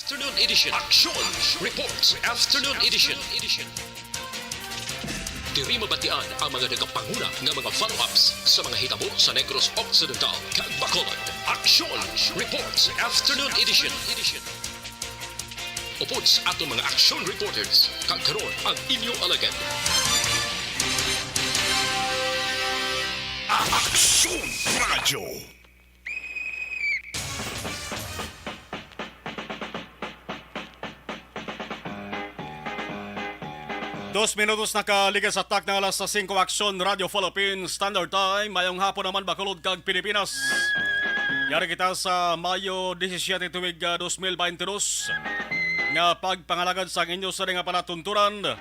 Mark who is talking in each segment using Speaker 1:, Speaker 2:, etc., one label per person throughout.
Speaker 1: Afternoon edition. Action Reports Afternoon edition. Diri mabatian ang mga nagapanguna ng mga follow-ups sa mga hitabo sa Negros Occidental kag Bacolod. Action Reports Afternoon edition. Upods ato mga action reporters kag karon ang inyo alagad.
Speaker 2: Action Radio.
Speaker 3: 2 minutos nakaligas sa tak ng alas 5 Action Radio Philippines Standard Time. Mayong hapon naman Bacolod kag Pilipinas. Yari kita sa Mayo 17 tuig 2022 nga pagpangalagad sa inyo sa nga panatunturan.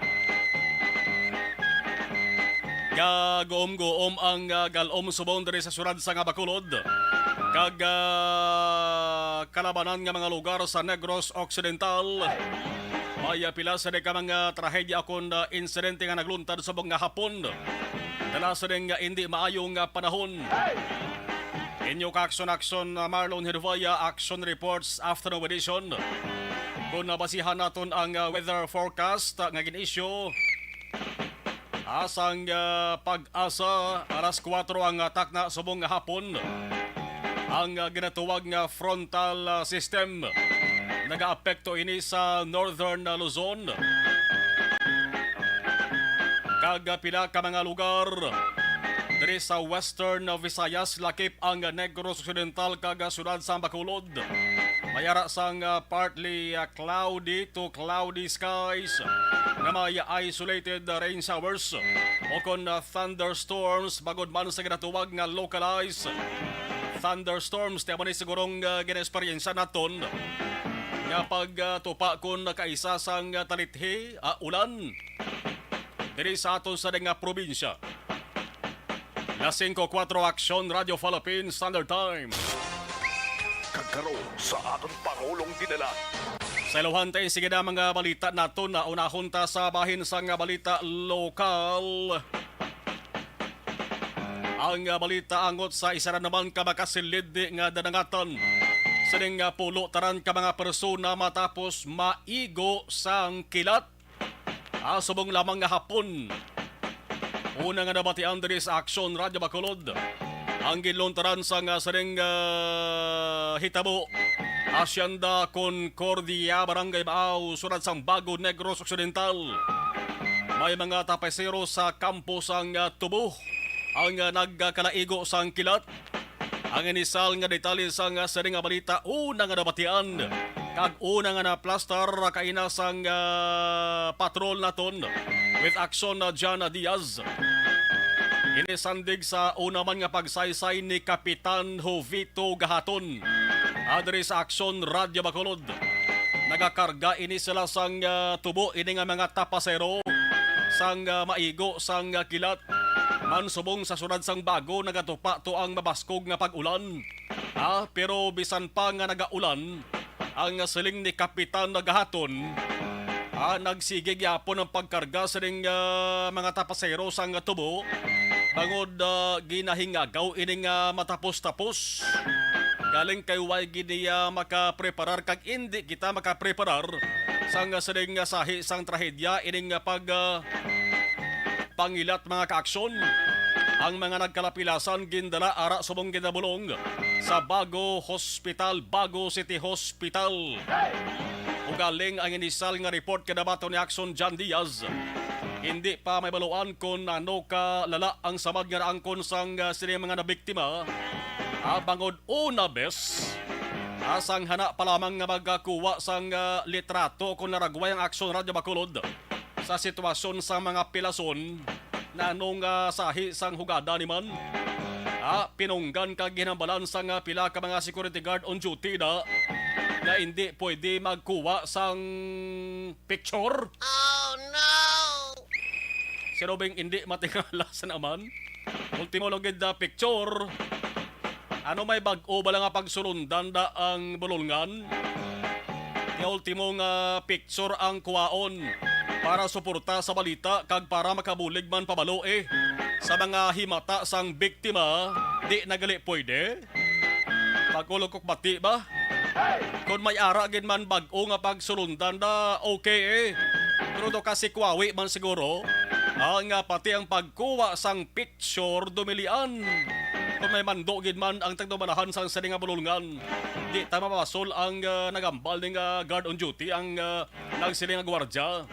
Speaker 3: Goom ang galom subong diri sa surad sa nga Bacolod. Kag kalabanan nga mga lugar sa Negros Occidental. May pila sa ka mga trahedya akong insidente nga nagluntad sa mga hapon. Dala sa nga hindi maayong panahon. Inyo ka action Marlon Hervaya Action Reports Afternoon Edition. Kung nabasihan naton ang weather forecast nga ginisyo, asang pag-asa alas 4 ang takna subong hapon. Ang ginatuwag nga frontal system nag-aapekto ini sa Northern Luzon. Kag pila ka mga lugar diri sa Western Visayas lakip ang Negros Occidental kag sudad sa Bacolod. Mayara sang partly cloudy to cloudy skies nga may isolated rain showers o kon thunderstorms bagod man sa ginatuwag nga localized thunderstorms. Tiyan mo ni sigurong gina-experience naton nga pagtupa kon kaisa sang talithi ulan diri sa aton sa nga probinsya. Las 5:04 Action Radio Philippines Standard Time.
Speaker 2: Kagkaroon sa atong Pangulong dinala.
Speaker 3: Sa iluhan tayo sige na mga balita nato na unahon ta sa bahin sa nga balita lokal. Ang balita angot sa isa na naman ka makasilid nga danangatan. Sining pulo taran ka mga persona matapos maigo sang kilat. Subong lamang nga hapon. Una nga nabatian diri sa Action Radio Bacolod. Ang ginlontaran sa nga sining hitabo. Hacienda Concordia, Barangay Baaw, sunod sang Bago Negros Occidental. May mga tapesero sa kampus ang tubo. Ang nagkalaigo sang kilat. Ang inisal nga detalye sang sining balita una nga nabatian. Kag una nga na plaster kaina sang patrol naton with Action Jana Diaz. Inisandig sa una man nga pagsaysay ni Kapitan Jovito Gahaton. Adre sa Action Radio Bacolod. Nagakarga ini sila sang tubo ini nga mga tapasero sang maigo sang kilat. Mansubong sa sunod sang Bago nagatupa to ang mabaskog nga pag-ulan. Pero bisan pa nga nagaulan, ang siling ni Kapitan Gahaton nagsigig yapon ang pagkarga sa mga tapasero sang tubo. Bangod ginahingagaw ining matapos-tapos. Galing kay way gini makapreparar kag hindi kita makapreparar sang siling sahi sang trahedya ining pag pangilat mga kaaksyon. Ang mga nagkalapilasan gindala ara subong ginabulong sa Bago Hospital, Bago City Hospital. Ugaling ang inisal nga report kadabato ni Action Jan Diaz. Hindi pa may baluan kung ano ka lala ang samad nga naangkon sang sila mga nabiktima. Bangod una bes, asang hana pa lamang nga magkakuha sang litrato kung naragway ang Action Radio Bacolod sa sitwasyon sa mga pilason na anong sahi sang hugada ni man. Pinunggan kag ginambalan sang pila ka mga security guard on duty na hindi pwede magkuha sang picture.
Speaker 4: Oh no!
Speaker 3: Sinobing hindi matingala sa naman. Ultimo logid da picture. Ano may bag-o ba lang pagsulundan da ang bulungan? Ultimo nga picture ang kuwaon para suporta sa balita kag para makabulig man pabalo sa mga himata sang biktima. Di nagali pwede. Pagkulog kok bati ba? Kung may ara gid man bag-o nga pagsulundan na okay eh. Pero do kasi kwawi man siguro, ang pati ang pagkuha sang picture dumilian. Kung may mando gid man ang tagdumanahan sang sali nga bulungan, di tama mapasol ang nagambal ning guard on duty ang nagsili nga gwardya.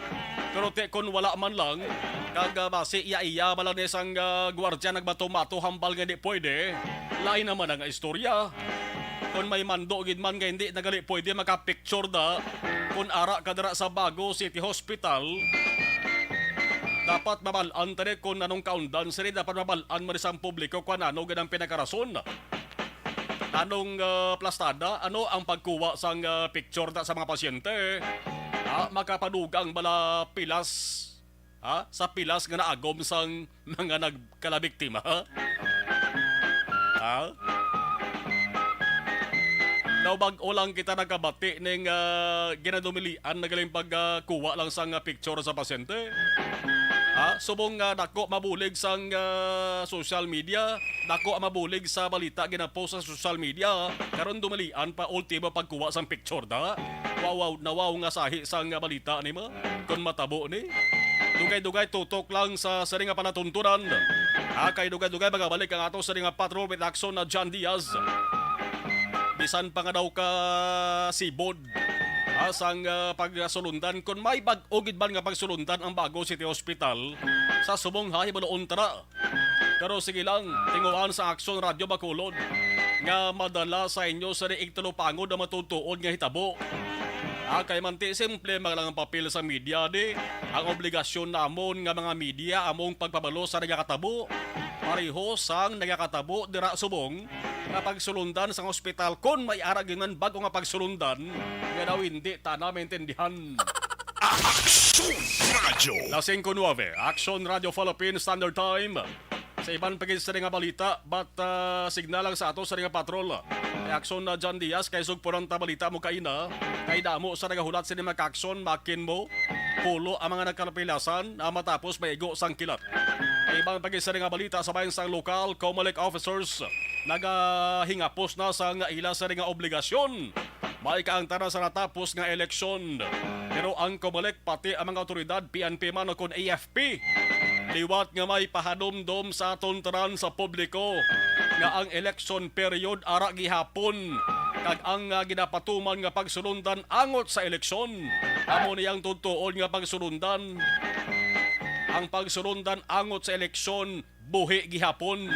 Speaker 3: Pero kung wala man lang, kag base iya-iya malang ni sang gwardya nagbato-mato hambal nga di pwede, lain naman ang istorya. Kung may mando gid man nga hindi nagali pwede makapicture da, kung ara ka dira sa Bago City Hospital, dapat mabalaan tani kung anong kaundan sila, dapat mabalaan mo rin sa publiko kung ano ganang pinakarason. Anong plastada, ano ang pagkuha sang picture da sa mga pasyente. Makapadugang bala pilas sa pilas nga naagom sang mga nagkalabiktima. Daw bag-o lang kita nagkabati ng ginadumilian na galing pagkuha lang sang picture sa pasyente. Subong dako mabulig sang social media, dako mabulig sa balita ginapost sa social media, karon dumalian pa ultimo pagkuha sang picture da. Wow nga sahi sang balita ni mo kon matabo ni. Dugay-dugay tutok lang sa sari nga panatuntunan. Kay dugay-dugay magabalik ang ato sari nga patrol with action na John Diaz. Bisan pa nga daw ka sibod sang pagsulundan kung may bag-o gid man nga pagsulundan ang Bago City Hospital sa subong hahibaloon tara. Pero sige lang, tinguan sa Action Radio Bacolod nga madala sa inyo sa riig tulupangod na matutuon nga hitabo. Kay manti simple lang ang papel sa media di. Ang obligasyon namon nga mga media among pagpabalo sa nagakatabo. Pareho sang nagakatabo dira subong nga pagsulundan sa ospital kon may ara gyud bago nga pagsulundan nga daw hindi ta na maintindihan.
Speaker 2: Action Radio.
Speaker 3: Lasing ko 9, Action Radio Philippine Standard Time. Sa iban pagin sa nga balita, but signal lang sa ato sa nga patrol. Action na John Diaz, kay sugpuran ta balita mo kaina. Kay damo sa nagahulat sa mga action, makin mo, pulo ang mga nagkalapilasan matapos maigo sang kilat. Kay ibang pagin sa nga balita sa bayan sang lokal, Comelec officers, nagahingapos na sa nga ila sa nga obligasyon. May kaangtara sa natapos nga eleksyon. Pero ang Comelec pati ang mga otoridad, PNP man o kon AFP, liwat nga may pahadomdom sa tuntaran sa publiko nga ang election period ara gihapon kag ang ginapatuman nga pagsulundan angot sa eleksyon. Amo niyang tutuon nga pagsulundan. Ang pagsulundan angot sa eleksyon buhi gihapon.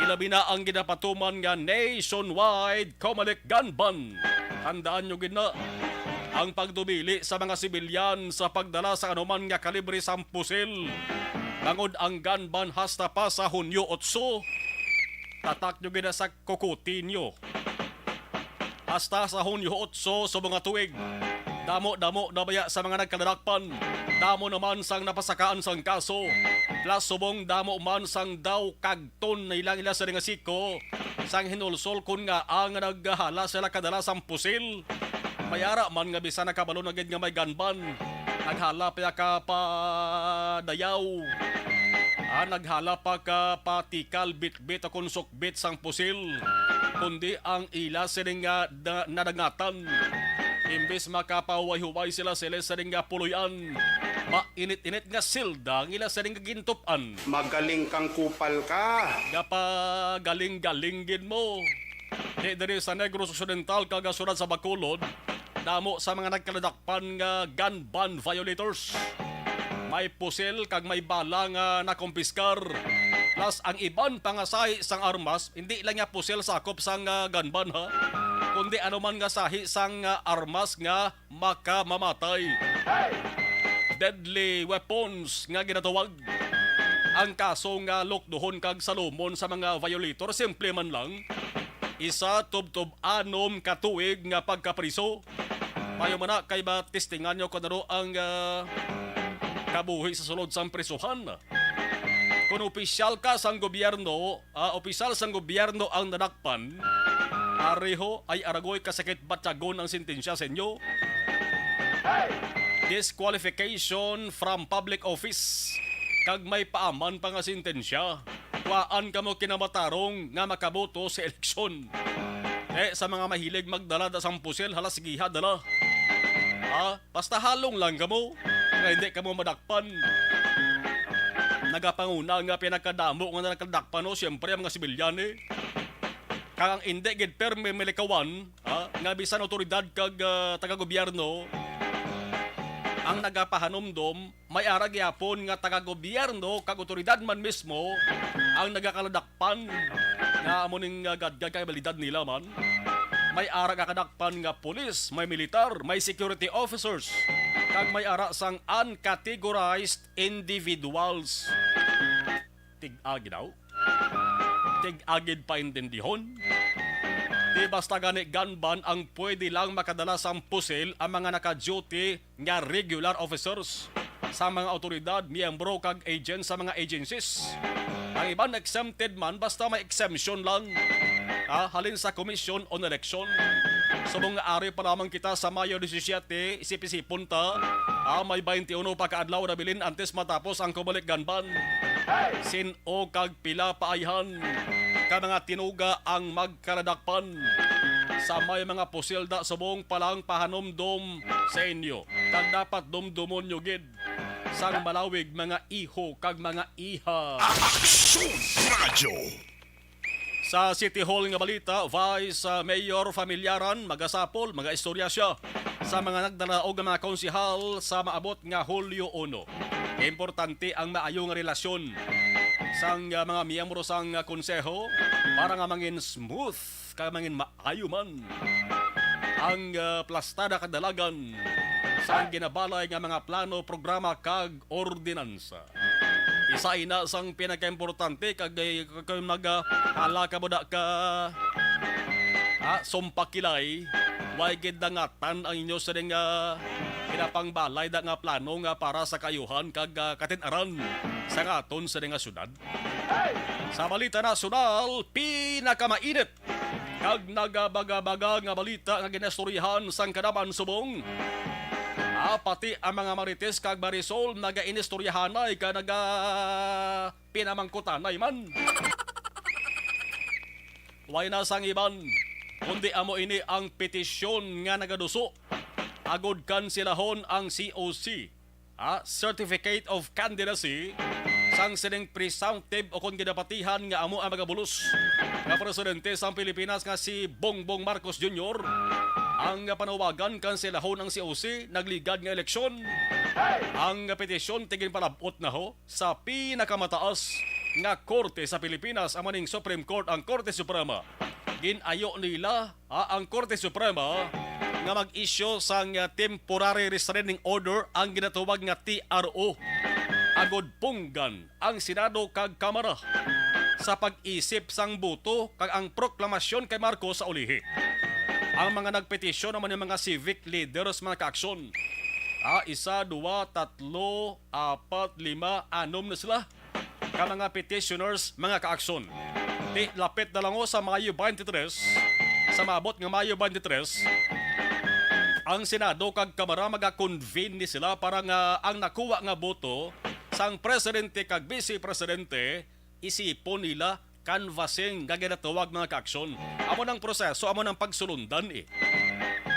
Speaker 3: Ilabi na ang ginapatuman nga nationwide Comelec gun ban. Tandaan nyo gina ang pagdumili sa mga sibilyan sa pagdala sa anuman nga kalibre sa pusil. Bangod ang gun ban hasta pa sa Hunyo 8. Tatak nyo gina sa kukutin nyo. Hasta sa Hunyo 8 sa mga tuig. Damo-damo na baya sa mga nagkalarakpan. Damo naman sang napasakaan sang kaso. Plus subong damo man sang daw kagton na ilang ila sa nga siko. Sang hinulsol kun nga ang naggahala sila kadala sang pusil. Mayara man nga bisa nakabalo na gid nga may ganban. Naghala pa ka pa dayaw. Naghala pa ka patikal bit-bit o konsukbit sang pusil. Kundi ang ila sining nga nadangatan. Imbes makapaway-huway sila sa nga puluyan. Mainit-init nga silda ang ila sining gintupan.
Speaker 4: Magaling kang kupal ka.
Speaker 3: Galing-galingin mo. Diri sa Negros Occidental kagasunod sa Bacolod, damo sa mga nagkaladakpan nga gun ban violators. May pusil kag may bala nga nakumpiskar. Plus ang iban pangasahi sang armas, hindi lang nga pusil sakop sang gun ban ha, kundi anuman nga sahi sang armas nga makamamatay. Deadly weapons nga ginatawag. Ang kaso nga lokdohon kag salumon sa mga violator simple man lang. Isa tub-tub anom katuig nga pagkapriso. Mayo man na kay ba testingan nyo kung ano ang kabuhi sa sulod sang prisuhan. Kung opisyal ka sang gobyerno, opisyal sang gobyerno ang nadakpan, pareho ay aragoy kasakit batyagon ang sentensya sa inyo. Disqualification from public office. Kag may paaman pa nga sentensya. Kuwaan ka mo kinamatarong nga makaboto sa eleksyon. Sa mga mahilig magdala da sang pusil, hala sige ha, dala. Basta halong lang kamo, nga hindi kamo madakpan. Nagapanguna nga pinakadamo nga nakadakpan no, siyempre ang mga sibilyan Kang ang hindi gid perme milikawan, nga bisan otoridad kag taga-gobyerno, ang nagapahanomdom, may arag yapon nga taga-gobyerno kag otoridad man mismo ang nagakaladakpan nga amuning gadgad kay balidad nila man. May ara kakadakpan nga pulis, may militar, may security officers, kag may ara sang uncategorized individuals. Tig-agi daw? Tig-agid pa intindihon? Di basta gani ganban ang pwede lang makadala sang pusil ang mga naka-duty nga regular officers sa mga otoridad, miyembro kag agent sa mga agencies. Ang iban exempted man basta may exemption lang. Halin sa Commission on Election. Subong nga ari pa lamang kita sa Mayo 17, isip-isipon ta. May 21 pa kaadlaw na bilin antes matapos ang kumalik ganban. Sin-o kag pila paayhan ka mga tinuga ang magkaladakpan sa may mga pusilda subong palang pahanomdom sa inyo. Kag dapat dumdumon nyo gid sang malawig mga iho kag mga iha.
Speaker 2: Aksyon Radyo.
Speaker 3: Sa City Hall nga balita, Vice Mayor Familyaran magasapol mga istorya siya sa mga nagdala og mga konsihal sa maabot nga Hulyo 1. Importante ang maayong relasyon sang mga miyembro sang konseho para nga mangin smooth kag mangin maayo man ang plastada kadalagan sang ginabalay nga mga plano, programa kag ordinansa. Isa ina sang pinaka-importante kag naghala ka mo da ka sumpakilay, way gid dangatan ang inyo sa pinapangbalay da nga plano nga para sa kayuhan kag katinaran sa katon sa nga syudad. Sa balita nasyonal, pinakamainit kag nagabaga-baga nga balita nga ginastoryahan sang Kadaban Subong. Pati ang mga Marites kag Marisol naga-inistoryahanay ka pinamangkutanay man. Way na sang iban, kundi amo ini ang petisyon nga nagaduso. Agod kan silahon ang COC, Certificate of Candidacy, sang sining presumptive o kung ginapatihan nga amo ang magabulos nga presidente sa Pilipinas nga si Bongbong Marcos Jr. Ang panawagan kanselahon ng COC nagligad nga eleksyon. Ang petisyon tigin palabot na ho sa pinakamataas nga korte sa Pilipinas, amaning Supreme Court, ang Korte Suprema. Ginayo nila ang Korte Suprema nga mag-issue sang temporary restraining order, ang ginatawag nga TRO. Agod punggan ang Senado kag Kamara sa pag-isip sang boto kag ang proklamasyon kay Marcos sa ulihi. Ang mga nagpetisyon naman yung mga civic leaders, mga kaaksyon. 1, 2, 3, 4, 5, 6 na sila. Ka mga petitioners, mga kaaksyon. Lapit na lang sa Mayo 23, sa maabot nga Mayo 23, ang Senado kag Kamara mag-convene ni sila para nga ang nakuha nga boto sang presidente kag vice-presidente isipon nila canvassing nga ginatawag mga kaaksyon. Amo ng proseso, amo ng pagsulundan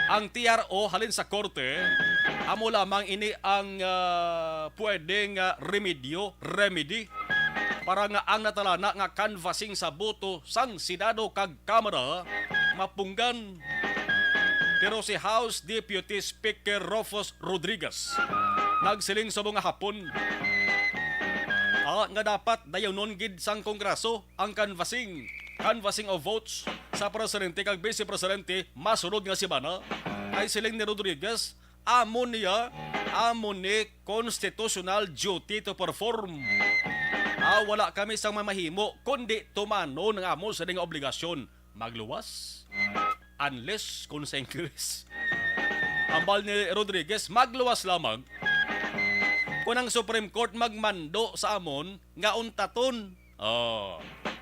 Speaker 3: Ang TRO halin sa korte, amo lamang ini ang pwedeng remedy para nga ang natalana nga canvassing sa boto sang Senado kag Kamara mapunggan. Pero si House Deputy Speaker Rufus Rodriguez nagsiling sa mga hapon nga dapat dayonon gid sang Kongreso ang canvassing of votes sa presidente kag vice-presidente masunod nga semana. Ay siling ni Rodriguez, amo ni constitutional duty to perform. Wala kami sang mamahimo kundi tumano ng amo sa nga obligasyon magluwas unless consequence. Ambal ni Rodriguez, magluwas lamang kung ang Supreme Court magmando sa amon nga untaton.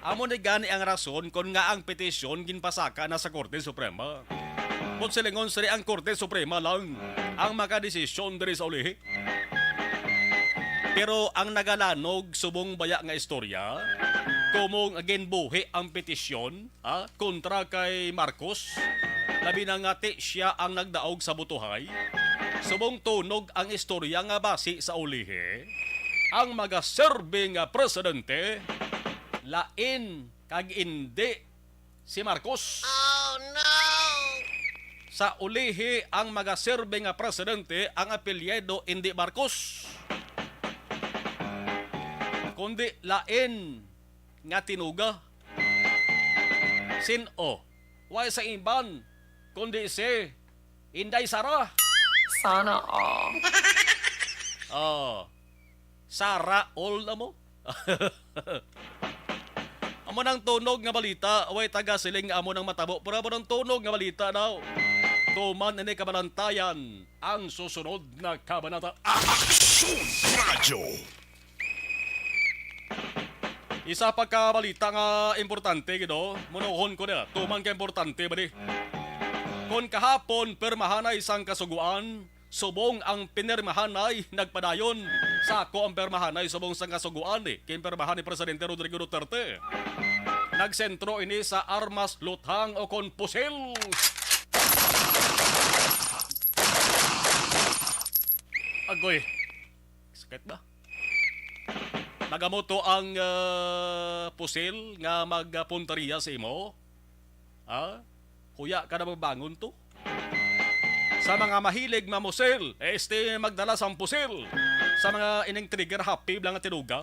Speaker 3: Amon ni gani ang rason kung nga ang petisyon ginpasaka na sa Korte Suprema. Kung silingon sila ang Korte Suprema lang ang makadesisyon diri sa ulihi. Pero ang nagalanog subong baya nga istorya, kumong ginbuhi ang petisyon kontra kay Marcos. Labi na ngati siya ang nagdaog sa butuhay. Subong tunog ang istorya nga base sa ulihi. Ang magaserbing presidente lain kag indi si Marcos.
Speaker 5: Oh no!
Speaker 3: Sa ulihi ang magaserbing presidente ang apelyido indi Marcos. Kundi lain nga tinuga. Sino? Why sa iban? Kundi si Inday Sara.
Speaker 5: Sana all.
Speaker 3: Sara all na mo. Amo nang tunog nga balita, way taga siling amo nang matabo. Pero amo nang tunog nga balita daw. Tuman ini kabanantayan ang susunod na kabanata.
Speaker 2: Aksyon Radyo.
Speaker 3: Isa pa ka balita nga importante gido, munuhon ko na. Tuman ka importante ba di? Kung kahapon permahanay isang kasuguan, subong ang pinirmahanay nagpadayon. Sako ang permahanay subong sang kasuguan kin permahan ni Presidente Rodrigo Duterte. Nagsentro ini sa armas, luthang o kon pusil. Agoy, sakit ba? Nagamoto ang pusil nga magpunteriya sa imo? Kuya ka na magbangon to? Sa mga mahilig mamusil, magdala sa pusil. Sa mga ining trigger happy lang at tinuga.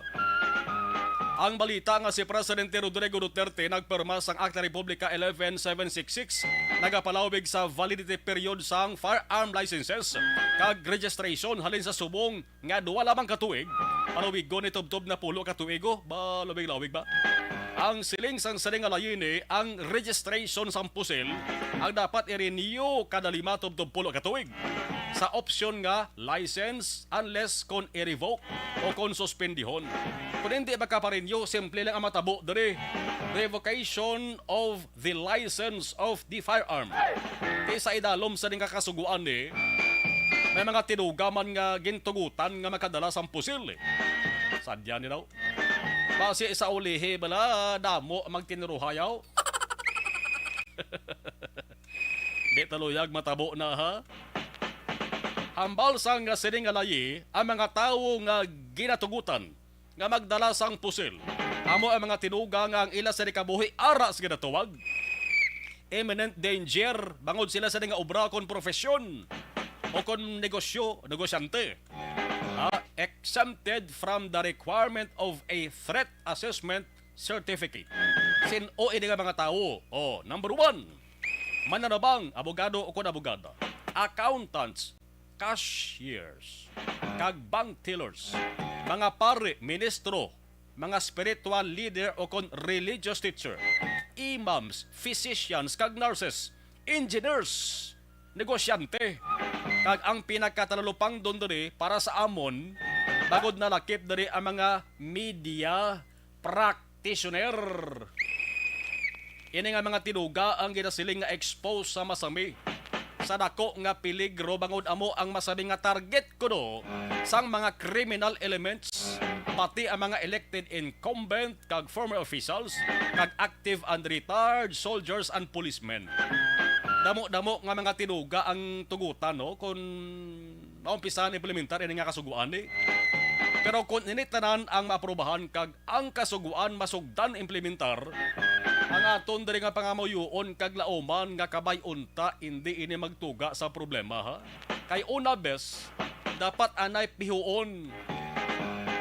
Speaker 3: Ang balita nga si Presidente Rodrigo Duterte nagperma sang Acta Republica 11766 nagapalawig sa validity period sang firearm licenses kag registration halin sa subong nga duwa lamang ka tuig. Panawigo ni tubtob na pulo ka tuigo ba lawig-lawig ba? Ang siling sang saling alayini ang registration sang pusil ang dapat i-renew kada 5 tubtob pulo ka tuig. Sa opsyon nga license unless kon i-revoke o kon suspendihon. Kung hindi makaparinyo, simple lang ang matabo dari revocation of the license of the firearm. Kaysa idalom sa ning kakasuguan may mga tinugaman nga gintugutan nga makadala sa pusil Sadya ni daw. Base sa ulihi bala damo magtiniruhayaw. Di taluyag matabo na ha. Hambal sang nga sining alayi ang mga tawo nga ginatugutan nga magdala sang pusil. Amo ang mga tinuga nga ang ila sa kabuhi aras ginatuwag. Imminent danger bangod sila sa nga obra kon profesyon o kon negosyante. Exempted from the requirement of a threat assessment certificate. Sino ini nga mga tawo? Number 1, mananabang, abogado o kon abogada. Accountants, cashiers, kag bank tellers, mga pare, ministro, mga spiritual leader o kon religious teacher, imams, physicians, kag nurses, engineers, negosyante, kag ang pinakatalupang doon diri para sa amon, bagod na lakip diri ang mga media practitioner. Ini nga mga tinuga ang ginasiling nga expose sa masami. Sa dako nga peligro bangod amo ang masabing nga target kuno sang mga criminal elements pati ang mga elected incumbent kag former officials kag active and retired soldiers and policemen. Damo-damo nga mga tinuga ang tugutan kung maumpisahan implementar ini nga kasuguan Pero kung initanan ang maaprobahan kag ang kasuguan masugdan implementar, ang aton diri nga pangamoyoon kag laoman nga kabay unta hindi ini magtuga sa problema ha. Kay una bes dapat anay pihuon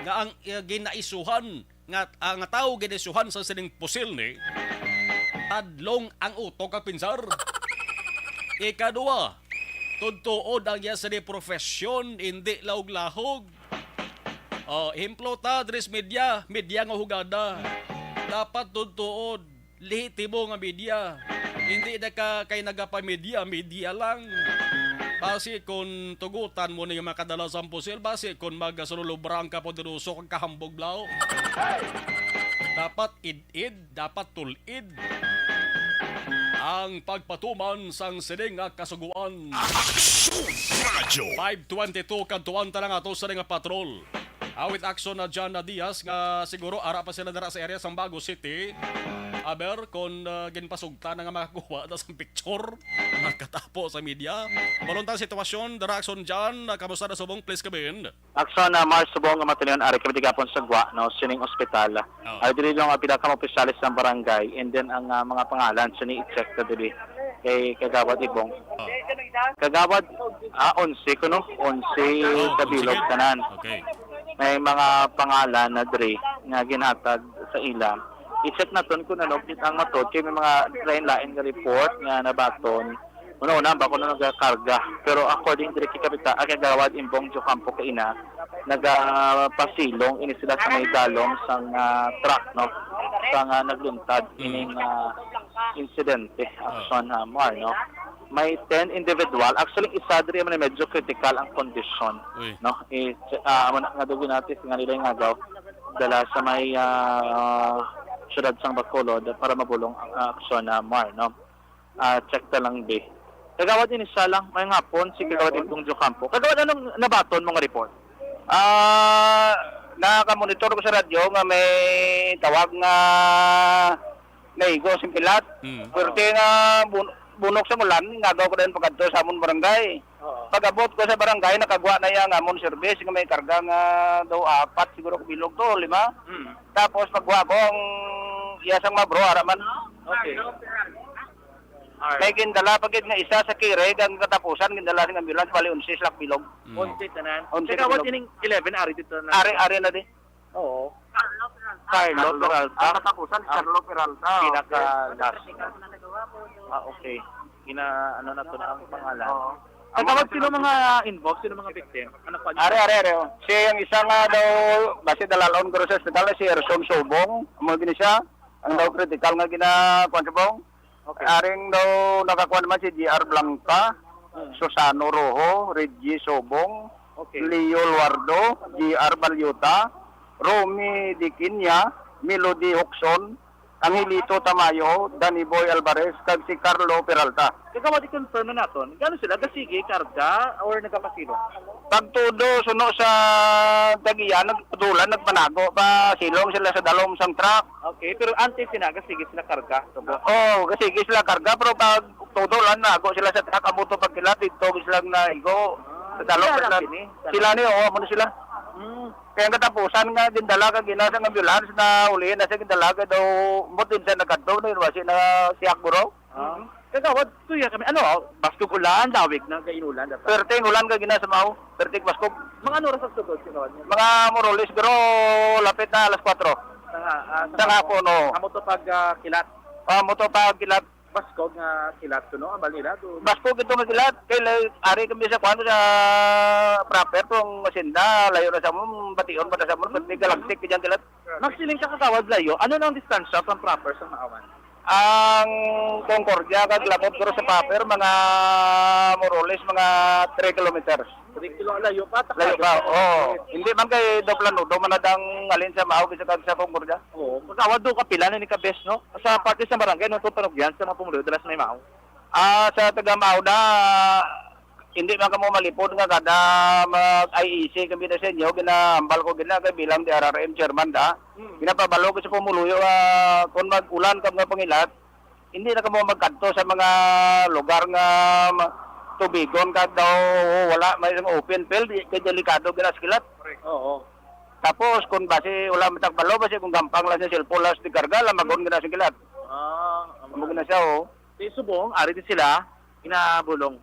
Speaker 3: nga ang ginaisuhan nga ang tao ginaisuhan sa sining pusil ni adlong ang utok ka pinsar. Ikadua, tudtuod ang iya sa profesyon hindi lahog-lahog. Himplota dres media nga hugada. Dapat tudtuod lehitimo nga media. Hindi na ka kay nagapa-media lang. Base kung tugutan mo na yung makadala sa pusil, base kung magasululubrang ka po dinuso kang kahambog lao. Dapat id-id, dapat tulid ang pagpatuman sang sining nga kasuguan.
Speaker 2: Aksyon Radyo.
Speaker 3: 5:22 kantuan ta nga ato sa nga patrol. With action na John Diaz nga siguro ara pa sila dara sa area sa Bago City. Aber kon ginpasugta na nga makakuha na sa picture nagkatapo sa media. Balontang sitwasyon dara action John, kamusta na subong please kabin.
Speaker 6: Akson na Mars subong nga matuloy ari kami gapon sa Gwa no sining ospital. Ay dili lang ang pinaka opisyalis ng barangay and then ang mga pangalan sini i-check ta dili kay kagawad ibong. Kagawad 11 kuno 11 kabilog
Speaker 3: sige.
Speaker 6: tanan.
Speaker 3: Okay.
Speaker 6: May mga pangalan na dre nga ginhatag sa ilang. I-check naton kung ano ang matod kay may mga lain-lain nga report nga nabaton. Una ba ko na nagakarga pero according to kay kapita ang kagawad imbong jo kampo kay ina nagapasilong ini sila sa may dalong sang truck no sang nagluntad ining insidente action Mar no. May 10 individual. Actually, isa diri man medyo critical ang condition.
Speaker 3: Uy.
Speaker 6: No? Nga dugo natin nga nila yung agaw dala sa may syudad sang Bacolod para mabulong ang aksyon na Mar. No? Check ta lang be. Kagawad din isa lang. May hapon si Kagawad itong Jocampo. Kagawad anong nabaton mga report? Nakamonitor ko sa radyo nga may tawag nga naigo simpilat. Pero nga bunok sa mulan, ngagaw ko din pagkadto sa amon barangay. Pag-abot ko sa barangay, nakagwa na yung amon service, nga may karga nga daw 4, siguro kubilog to, 5. Tapos pagwa ko, ang iyasang mabro, araman. Okay. May gindala pagid nga isa sa Kireg, ang katapusan, gindala ng ambulance, bali 11 slak bilog. 11 tanan. Kagawad ining 11, ari dito na. Ari na di. Oo. Carlo Peralta. Ang katapusan, Carlo Peralta. Pinaka-last. Okay. Ano na to na ang pangalan. Kagawad sino mga involved, sino mga victim? Ano pa? Are. Siya yung isa nga daw, base dalalon ko sa hospital, si Erson Sobong. Amo gini siya. Ang daw critical nga gina-konsibong. Okay. Aring daw nakakuha naman si GR Blanca, Susano Rojo, Reggie Sobong, Leo Luardo, GR Balyuta, Romy Diquinya, Melody Hoxon, Angelito Tamayo, Danny Boy Alvarez, kag si Carlo Peralta. Kagawad i-confirm na naton, gano'n sila? Gasigi, karga, or nagkapasilo? Pagtudo, suno sa tagiyan, nagpadulan, nagpanago, pa silong sila sa dalom sang truck. Okay, pero antes sila, gasigi sila karga? Gasigi sila karga, pero pag tudulan, nago sila sa truck, amuto pagkilat, dito sila naigo. Sa dalom, sila ni, amo na sila. Kaya katapusan nga gindala ka ginasa ng ambulance na ulihin na siya gindala ka daw mutin siya nagkanto na yun na siyak buro. Kagawad, tuya kami, baskog ulan, dawig na kainulan. Perting ulan ka ginasa mau, perting baskog. Mga ano rasag tugod, mga Moroles, pero lapit na alas 4. Sa hapon, no. Amo to pag kilat? Amo to pag kilat. Baskog nga kilat to, no? Balira to. Baskog ito nga kilat. Kaya ari kami sa kwano sa proper tong masinda. Layo na sa mo, bation pa na sa mo. Pati galagsik ka dyan kilat. Magsiling ka kakawad layo. Ano nang distansya from proper sa maawan? Ang Concordia, kaglapot ko sa proper, mga Moroles, mga 3 kilometers. 3 kilo layo pa? Layo pa, oo. Hindi man kay do plano, do manadang alin sa Mao, bisa sa Concordia. Oo. Magkawad do kapila na ni Kabes, no? Sa parte sa barangay, nung tutunog yan, sa mga pumulo, dalas na yung Mao. Sa taga Mao na, hindi man ka mo malipod nga kada mag-IEC kami na sa inyo, ginahambal ko kay bilang di RRM chairman da. Ginapabalo ko sa pumuluyo, kung mag-ulan ka mga pangilat, hindi na ka mo magkanto sa mga lugar nga tubigon ka daw wala may open field kay delikado ginaskilat. Oo. Tapos kung base wala matagbalo base kung gampang lang sa cellphone las di karga lamagon ginaskilat. Amo na siya Di subong ari din sila inabulong.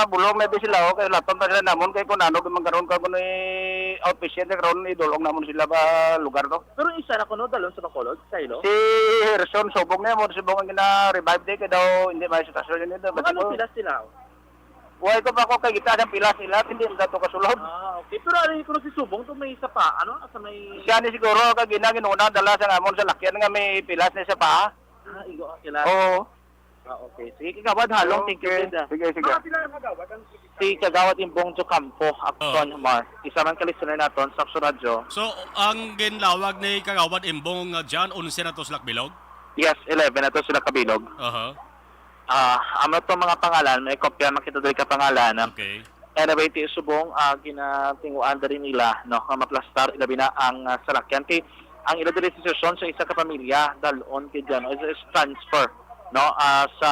Speaker 6: Bulong na din sila kay laton pa sila namon kay kun ano magkaroon ka kun outpatient karon idulong namon sila ba lugar to. Pero isa na kuno dalon sa Bacolod sa ilo. Si Herson Sobong na mo subong ang gina-revive day kay daw hindi may sitwasyon nito. Ano sila? Huwag ko pa ako kay kita ng pilas nila, hindi na ito kasulod. Okay. Pero ano yung si Subong to may isa pa? Ano? Sa may... Siya ni siguro, kag ginuna, dala sa amon sa lakyan nga may pilas na isa pa. Igo ang pilas? Oo. Okay. Sige, Kagawad, halong. Thank you. Sige. Mga pila ang Kagawad? Si Kagawad Imbong Jocampo, Akson Mar. Isa man kalistener naton sa Radyo.
Speaker 3: So, ang ginlawag ni Kagawad Imbong John, 11 na to sa Lakbilog?
Speaker 6: Yes, 11 na to sila kabilog.
Speaker 3: Aha.
Speaker 6: Ano to mga pangalan, may kopya makita doon ka pangalan.
Speaker 3: Okay.
Speaker 7: Anyway, ti subong ginatinguan da rin nila no nga maplastar ilabi na ang salakyan ti ang ila diri desisyon sa isa ka pamilya dalon kay diyan is transfer no sa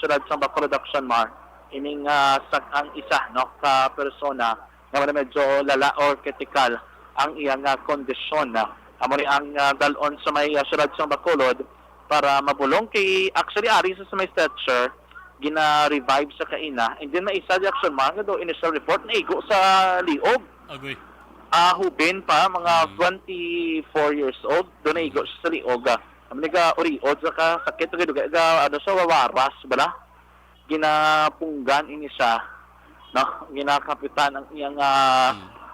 Speaker 7: syudad sa Bacolod Action Mar ining ang isa no ka persona nga wala medyo lala or critical ang iyang kondisyon amo ni ang dalon sa may syudad sa Bacolod para mabulong kay actually ari sa may stretcher gina-revive sa kaina and then may isa di action mga do initial report na igo sa liog
Speaker 3: Agoy.
Speaker 7: hubin pa mga 24 years old do na igo siya sa liog kami nga uriod sa ka sakit ga ano sa wawaras bala ginapunggan ini siya no ginakapitan ang iyang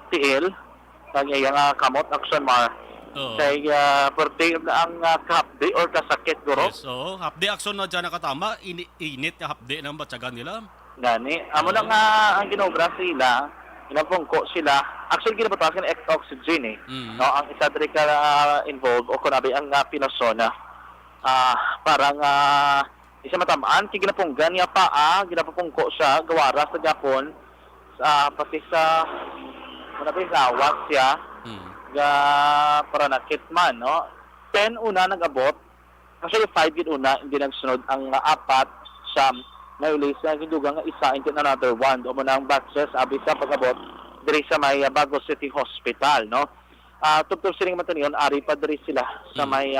Speaker 7: tiil kag iyang kamot action mar kaya birthday na ang hapde or kasakit guro.
Speaker 3: Yes, so hapde action na dyan nakatama, init na hapde ng batsagan nila.
Speaker 7: Gani, amo na nga ang ginobra sila, ginapungko sila. Actually ginapatawasan ng oxygen no, ang isa diri ka involved o kunabi ang pinasona. Parang isa matamaan kay ginapunggan niya ginapungko siya gawara sa Japon pati sa kunabi gawas siya. Para nakit man, no? 10 una nag-abot. Actually, 5 yun una, hindi nagsunod. Ang 4, siyam, na ulis na hindugang isa, and then another 1. Doon mo na ang batches, abi sa pag-abot, diri sa may Bago City Hospital, no? Tuptop siling mataniyon, ari pa diri sila sa may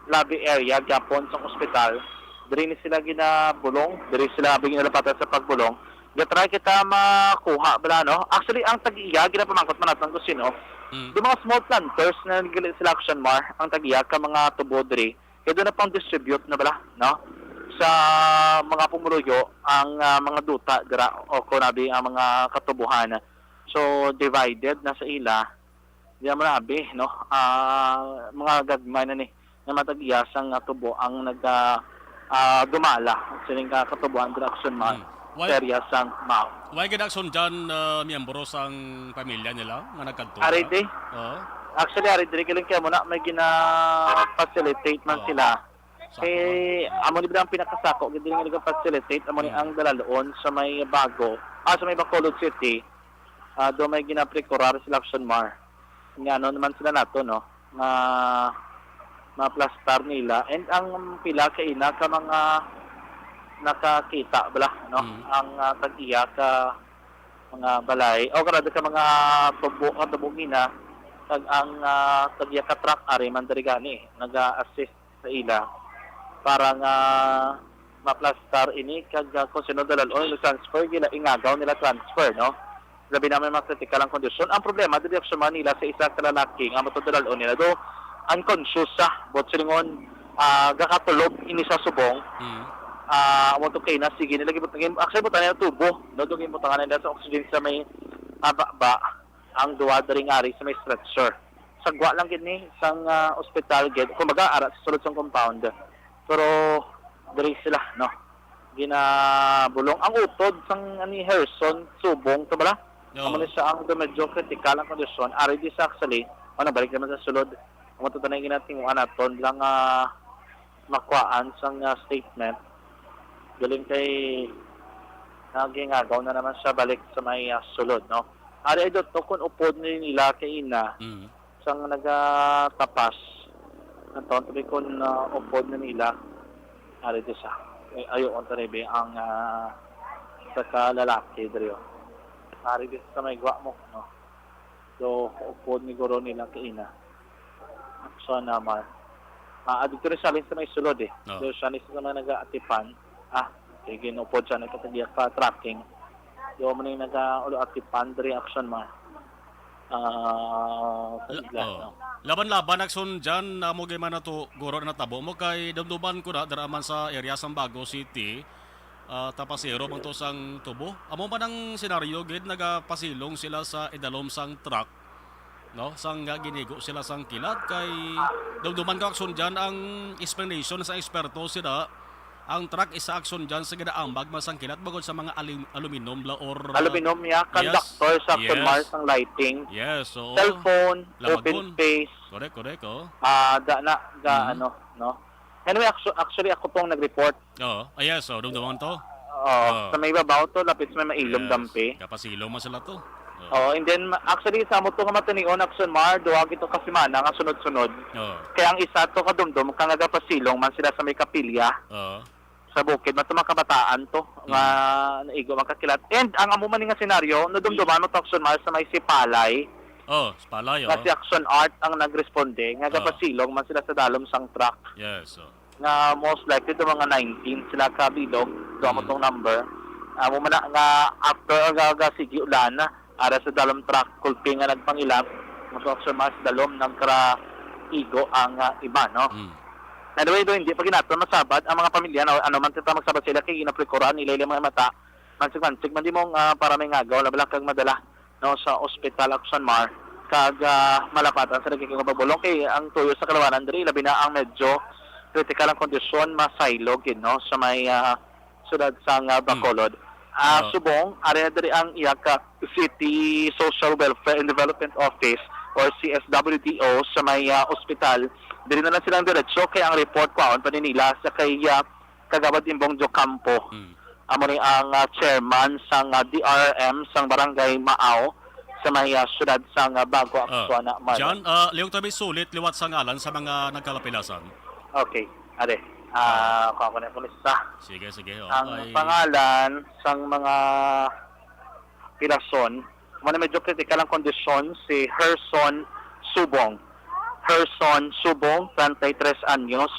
Speaker 7: lobby area, Japon, sa hospital. Diri ni sila ginabulong, diri sila abing inalapatan sa pagbulong. Gatry kita makuha, bala, no? Actually, ang tag-iya, ginapamangkot man natin kung sino, yung mga small planters na nagilit sila Action Mar, ang tagiya ka mga tubo diri, kaya doon na pang distribute na bala, no? Sa mga pumuluyo, ang mga duta, dira, o kunabi, ang mga katubuhan. So, divided na sa ila, di naman nabi, no? Mga gagmay na ni, na matagiyasang tubo ang dumala, siling katubuhan dira Action Mar. Seryasang mao.
Speaker 3: Why ginaksyon dyan miyembro sang pamilya nila nga nagkanto?
Speaker 7: Aride? Actually, aride rin kaya muna may gina-facilitate man sila. Eh, amo ni ang pinakasako, hindi rin nag-facilitate, amo ni ang dalaloon sa may sa may Bacolod City, doon may gina-precurar sila Action Mar. Nga naman sila nato, no? Ma-plastar nila. And ang pila kaina ka mga nakakita bala no ang tag-iya ka mga balay o kada ka mga tubo gina kag ang tag-iya ka truck ari man diri gani naga-assist sa ila para nga ma-plastar ini kag kung sino dalon transfer gila ingagaw nila transfer no labi naman mga critical ang kondisyon ang problema diri sa Manila sa isa ka lalaki nga matudalon nila do unconscious bot silingon gakatulog ini sa subong amo to kay na sige nila gibutangin actually butangan na tubo no dugin butangan nila sa oxygen sa may ba ang duwa diri ari sa may stretcher sagwa lang gid ni sang hospital gid kumaga ara sa sulod sang compound pero diri sila no ginabulong ang utod sang ani Harrison subong to bala amo ni sa ang medyo critical ang kondisyon ari di sa actually ano balik naman sa sulod amo to tanay ginatinguan naton lang makuhaan sang statement galing kay nagingagaw na naman siya balik sa may sulod, no? Ari ito, kung upod nila kay ina, sang nagatapas, sabi kung upod na nila, ari ito siya. Ayaw, taribi, ang sa lalaki, dito. Ari ito sa may gwa mo, no? So, upod ni guro nila kay ina. So, naman. Dito rin siya sa may sulod, eh. No. So, siya sa mga nag-aatipan, kaya ginupod siya nagkatagya ka tracking. Yung mo na yung nag-atipan reaction ma.
Speaker 3: Laban-laban akson dyan na mo gayman na to guro na tabo mo kay damduban ko na daraman sa area sa Bago City tapasero man to sang tubo. Amo man ang senaryo gid nagapasilong sila sa idalom sang truck no sang ginigo sila sang kilat kay damduman ko akson dyan ang explanation sa eksperto sila. Ang truck isa action dyan sa ginaambag masangkilat bagod sa mga aluminum la or
Speaker 7: aluminum ya conductor sa action mars ng lighting.
Speaker 3: Yes, so
Speaker 7: cellphone, open space.
Speaker 3: Correct.
Speaker 7: Ano, no. Anyway, actually ako pong nag-report.
Speaker 3: Yes, so dumduman to.
Speaker 7: Sa may babaw to, lapit sa may mailom dampi.
Speaker 3: Kapasilong man sila to.
Speaker 7: And then actually sa mo to nga matanion action mar duwag ito kasi mana nga sunod-sunod. Kaya ang isa to kadumdum kang nagapasilong man sila sa may kapilya. Sa bukid man to mga kabataan to nga naigo makakilat. And ang amo man nga senaryo no dumduman mo to action mar sa may Sipalay.
Speaker 3: Spalay.
Speaker 7: Nga si Action Art ang nagresponde nga gapasilong man sila sa dalom sang truck.
Speaker 3: Yes.
Speaker 7: Nga most likely do mga 19 sila ka bilog do mo tong number. Amo man nga after aga sige ulan ara sa dalom truck kulpi nga nagpangilap mag-action mas dalom ng igo ang iba no. Anyway do hindi pag ginato masabad ang mga pamilya no, ano man tita magsabat sila kay ginaprekuran nila mga mata mansig man di mo para may ngagaw labala kag madala no sa ospital Action Mar kag malapatan sa naging pabulong kay ang tuyo sa Kalawanan diri labi na ang medyo critical ang kondisyon masaylog no sa may sudad sang Bacolod. Subong, ari diri ang iyaka City Social Welfare and Development Office or CSWDO sa may ospital. Diri na lang silang diretso kay ang report kwaon pa nila sa kay Kagawad Imbong Jocampo. Amo ni ang chairman sang DRM sang Barangay Maaw sa may syudad sang Bago Aksuana.
Speaker 3: Jan, liyong tabi sulit liwat sa ngalan sa mga nagkalapilasan.
Speaker 7: Okay, are. Ako na isa.
Speaker 3: Sige.
Speaker 7: Ang pangalan sang mga pirason, muna medyo critical ang kondisyon si Herson Subong. Herson Subong, 33 anyos,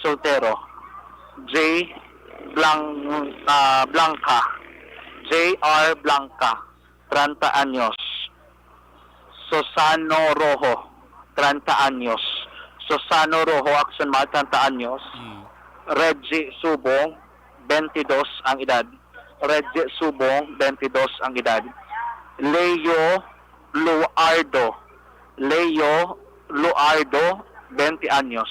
Speaker 7: soltero. J. Blanca. J.R. Blanca, 30 anyos. Susano Rojo, 30 anyos. Susano Rojo, Action Mar, 30 anyos. Reggie Subong, 22 ang edad. Reggie Subong, 22 ang edad. Leo Luardo, 20 anyos.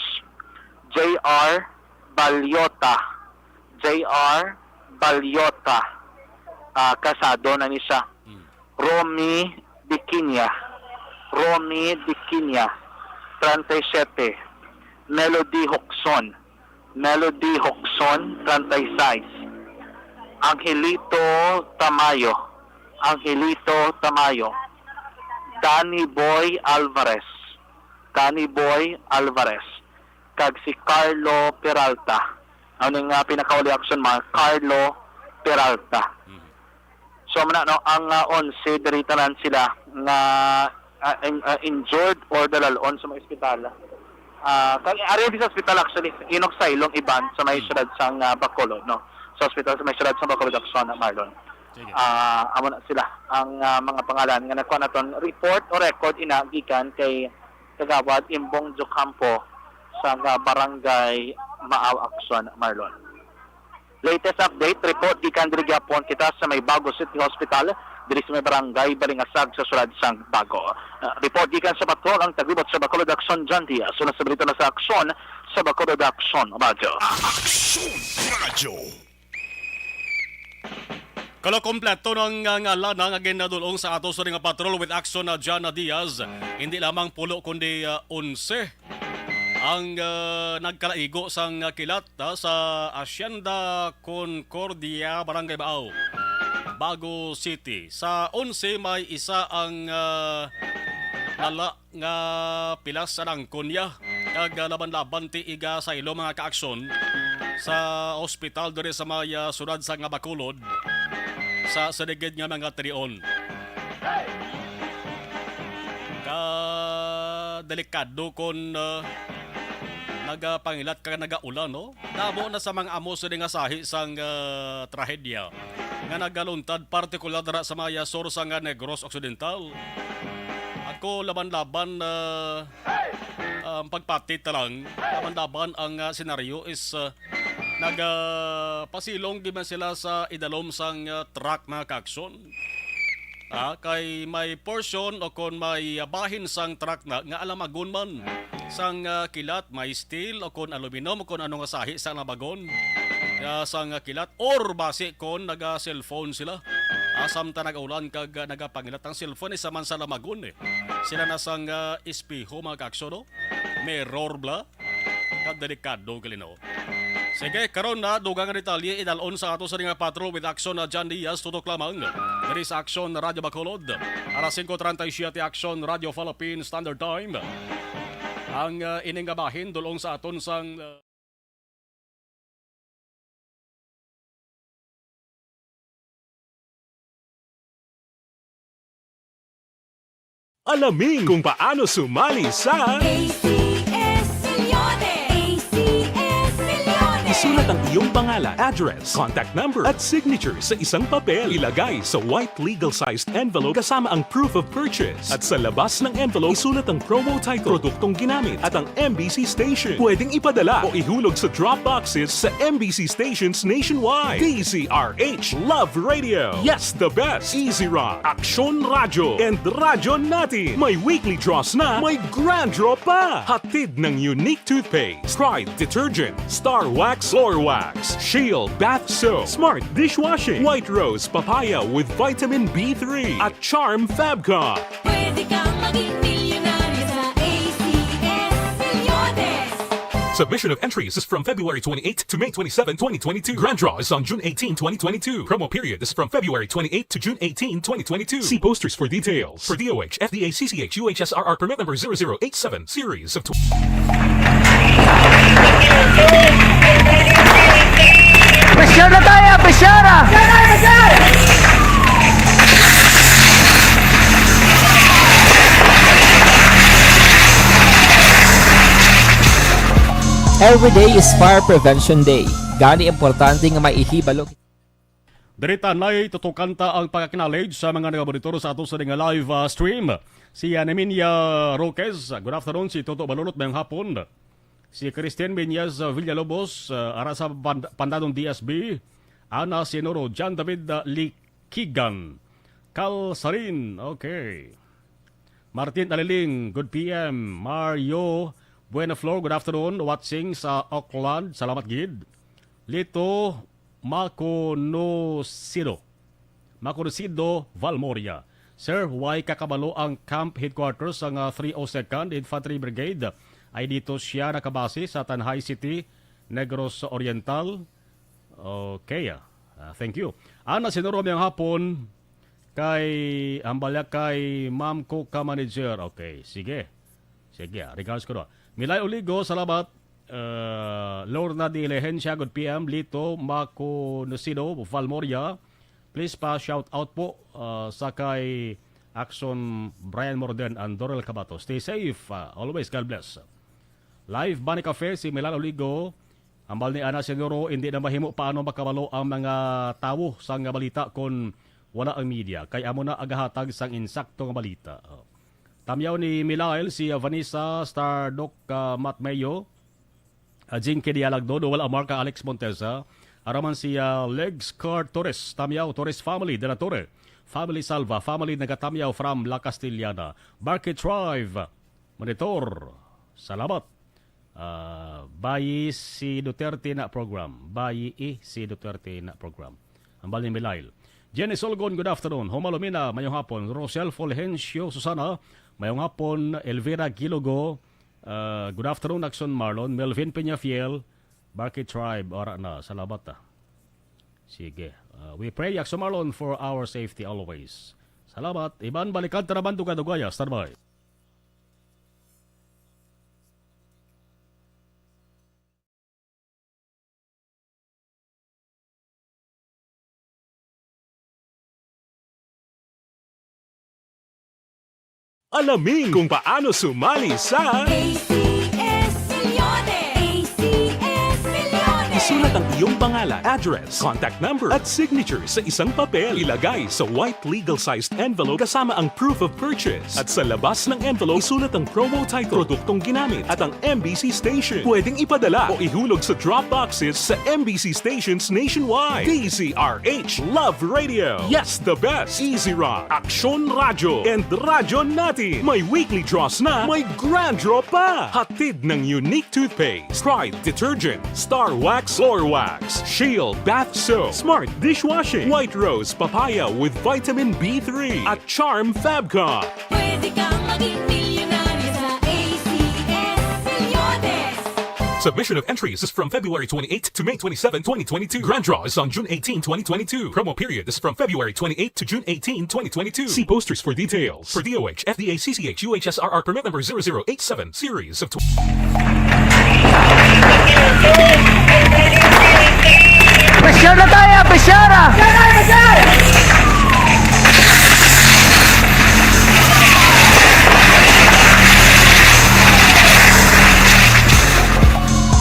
Speaker 7: J.R. Balyota, kasado na ni siya. Romy Dikinya, 37. Melody Hoxon, 36. Angelito Tamayo. Danny Boy Alvarez. Kag si Carlo Peralta. Ano nga pinakauli action man? Carlo Peralta. So ang 11 diritanan sila nga injured or dalalon sa mga ospital. Ari sa hospital actually inog sailong iban sa may syudad sang Bacolod no. Sa hospital sa may syudad sang Bacolod Action Marlon. Amo na sila ang mga pangalan nga nakuha naton report o record gikan kay Kagawad Imbong Jocampo sa Barangay Maaw Action Marlon. Latest update report gikan diri gyapon kita sa may Bago City Hospital diri sa may Barangay Balingasag sa sulad sang Bago. Report gikan sa patrol ang taglibot sa Bacolod Action John Diaz. Una sa balita na sa aksyon sa Bacolod Action Radyo.
Speaker 2: Action Radio.
Speaker 3: Kalo kompleto ng ngalan ng ginadulong sa ato sa nga patrol with action na John Diaz. Hindi lamang pulo kundi 11 ang nagkalaigo sang kilat sa Hacienda Concordia, Barangay Baaw, Bago City. Sa 11 may isa ang nala nga pilas sa nangkunya kag laban-laban ti iga sa ilo mga kaaksyon sa ospital diri sa may sunad sa nga Bacolod sa saligid nga mga trion. Delikado kon nagapangilat ka nagaulan no. Damo na sa mga amo sa nga sahi sang trahedya nga nagaluntad partikular dara sa mga sorsa nga Negros Occidental. Ako laban-laban pagpatit lang laban-laban ang senaryo is nagapasilong giman sila sa idalom sang truck mga kakson. Kay may portion o kon may bahin sang truck na nga alamagon man sang kilat, may steel o kon aluminum o kon ano nga sahi sa nabagon sang kilat or base kon naga cellphone sila. Asam ta nagaulan kag nagapangilat ang cellphone isa man sa lamagon Sila na sang espeho mga kakso no. Mirror bla. Kag delikado kalino. Sige, karon na dugang nga detalye idalon sa ato sa ring patrol with action na John Diaz tutok lamang. Diri sa Action Radio Bacolod. Alas 5:37 Action Radio Philippines Standard Time. Ang ining nga bahin dulong sa aton sang
Speaker 8: Alamin kung paano sumali sa
Speaker 9: ACS Millones! ACS Millones!
Speaker 8: isulat ang iyong pangalan, address, contact number at signature sa isang papel. Ilagay sa white legal-sized envelope kasama ang proof of purchase. At sa labas ng envelope, isulat ang promo title, produktong ginamit at ang MBC station. Pwedeng ipadala o ihulog sa drop boxes sa MBC stations nationwide. DZRH Love Radio. Yes, the best. Easy Rock, Aksyon Radio, and Radyo Natin. May weekly draws na, may grand draw pa. Hatid ng unique toothpaste, Pride Detergent, Star Wax Floor Wax, Shield Bath Soap, Smart Dishwashing, White Rose Papaya with Vitamin B3, at Charm Fabcon.
Speaker 9: Pwede kang maging milyonaryo sa ACS Millones!
Speaker 8: Submission of entries is from February 28 to May 27, 2022. Grand draw is on June 18, 2022. Promo period is from February 28 to June 18, 2022. See posters for details. For DOH, FDA, CCH, UHSRR permit number 0087, series of
Speaker 6: Pressure na tayo! Pressure!
Speaker 10: Every day is Fire Prevention Day. Gani importante nga maihibalo.
Speaker 3: Dirita nay tutukanta ang pagka-knowledge sa mga nagabonitor sa ato sa nga live stream. Si Aneminia Roquez, good afternoon. Si Toto Balulot mayong hapon. Si Christian Benyaz Villalobos, ara sa Pandadong DSB. Ana Sinoro, John David Likigan. Cal Sarin, okay. Martin Aliling, good PM. Mario Buenaflor, good afternoon. Watching sa Auckland, salamat gid. Lito Maconocido, Valmoria. Sir, why kakabalo ang camp headquarters ng 302nd Infantry Brigade? Ay dito siya nakabase sa Tanhay City, Negros Oriental. Okay, thank you. Ana sinuro miyang hapon kay ambalya kay Ma'am Cook Manager. Okay, sige. Sige, regards ko na. Milay Oligo, salamat. Lorna de Lehencia, good PM. Lito Maconocido, Valmoria. Please pa shout out po sa kay Action Brian Morden and Dorel Cabato. Stay safe. Always, God bless. Live Bani Cafe, si Milan Oligo. Ambal ni Ana Senoro, hindi na mahimo paano makabalo ang mga tawo sa nga balita kung wala ang media. Kaya amo na agahatag sang insakto nga balita. Tamyaw ni Milael, si Vanessa Stardock Matmeyo. Jinky Dialagdo, wala marka Alex Montesa. Araman si Legs Car Torres, Tamyaw Torres Family, De La Torre. Family Salva, family nagatamyaw from La Castillana. Barkit Drive, Monitor, salamat. Bayi si Duterte na program. Bayi si Duterte na program. Ambal ni Milail. Jenny Solgon, good afternoon. Homalomina, mayong hapon. Rosel Fulgencio Susana, mayong hapon. Elvira Gilogo, good afternoon. Action Marlon. Melvin Peñafiel, Barkit Tribe, ora na. Salamat. Sige. We pray, Action Marlon, for our safety always. Salamat. Iban, balikan taraban to kadugaya. Starbay.
Speaker 8: Alamin kung paano sumali sa
Speaker 9: ACS Millones! ACS Millones!
Speaker 8: isulat ang iyong pangalan, address, contact number at signature sa isang papel. Ilagay sa white legal-sized envelope kasama ang proof of purchase. At sa labas ng envelope, isulat ang promo title, produktong ginamit at ang MBC station. Pwedeng ipadala o ihulog sa drop boxes sa MBC stations nationwide. DZRH Love Radio. Yes, the best. Easy Rock, Aksyon Radio, and Radyo Natin. May weekly draws na, may grand draw pa. Hatid ng unique toothpaste, Pride Detergent, Star Wax Floor Wax, Shield Bath Soap, Smart Dishwashing, White Rose Papaya with Vitamin B3, at Charm Fabcon.
Speaker 9: Pwede kang maging milyonaryo sa ACS Millones!
Speaker 8: Submission of entries is from February 28 to May 27, 2022. Grand draw is on June 18, 2022. Promo period is from February 28 to June 18, 2022. See posters for details. For DOH, FDA, CCH, UHSRR permit number 0087, series of...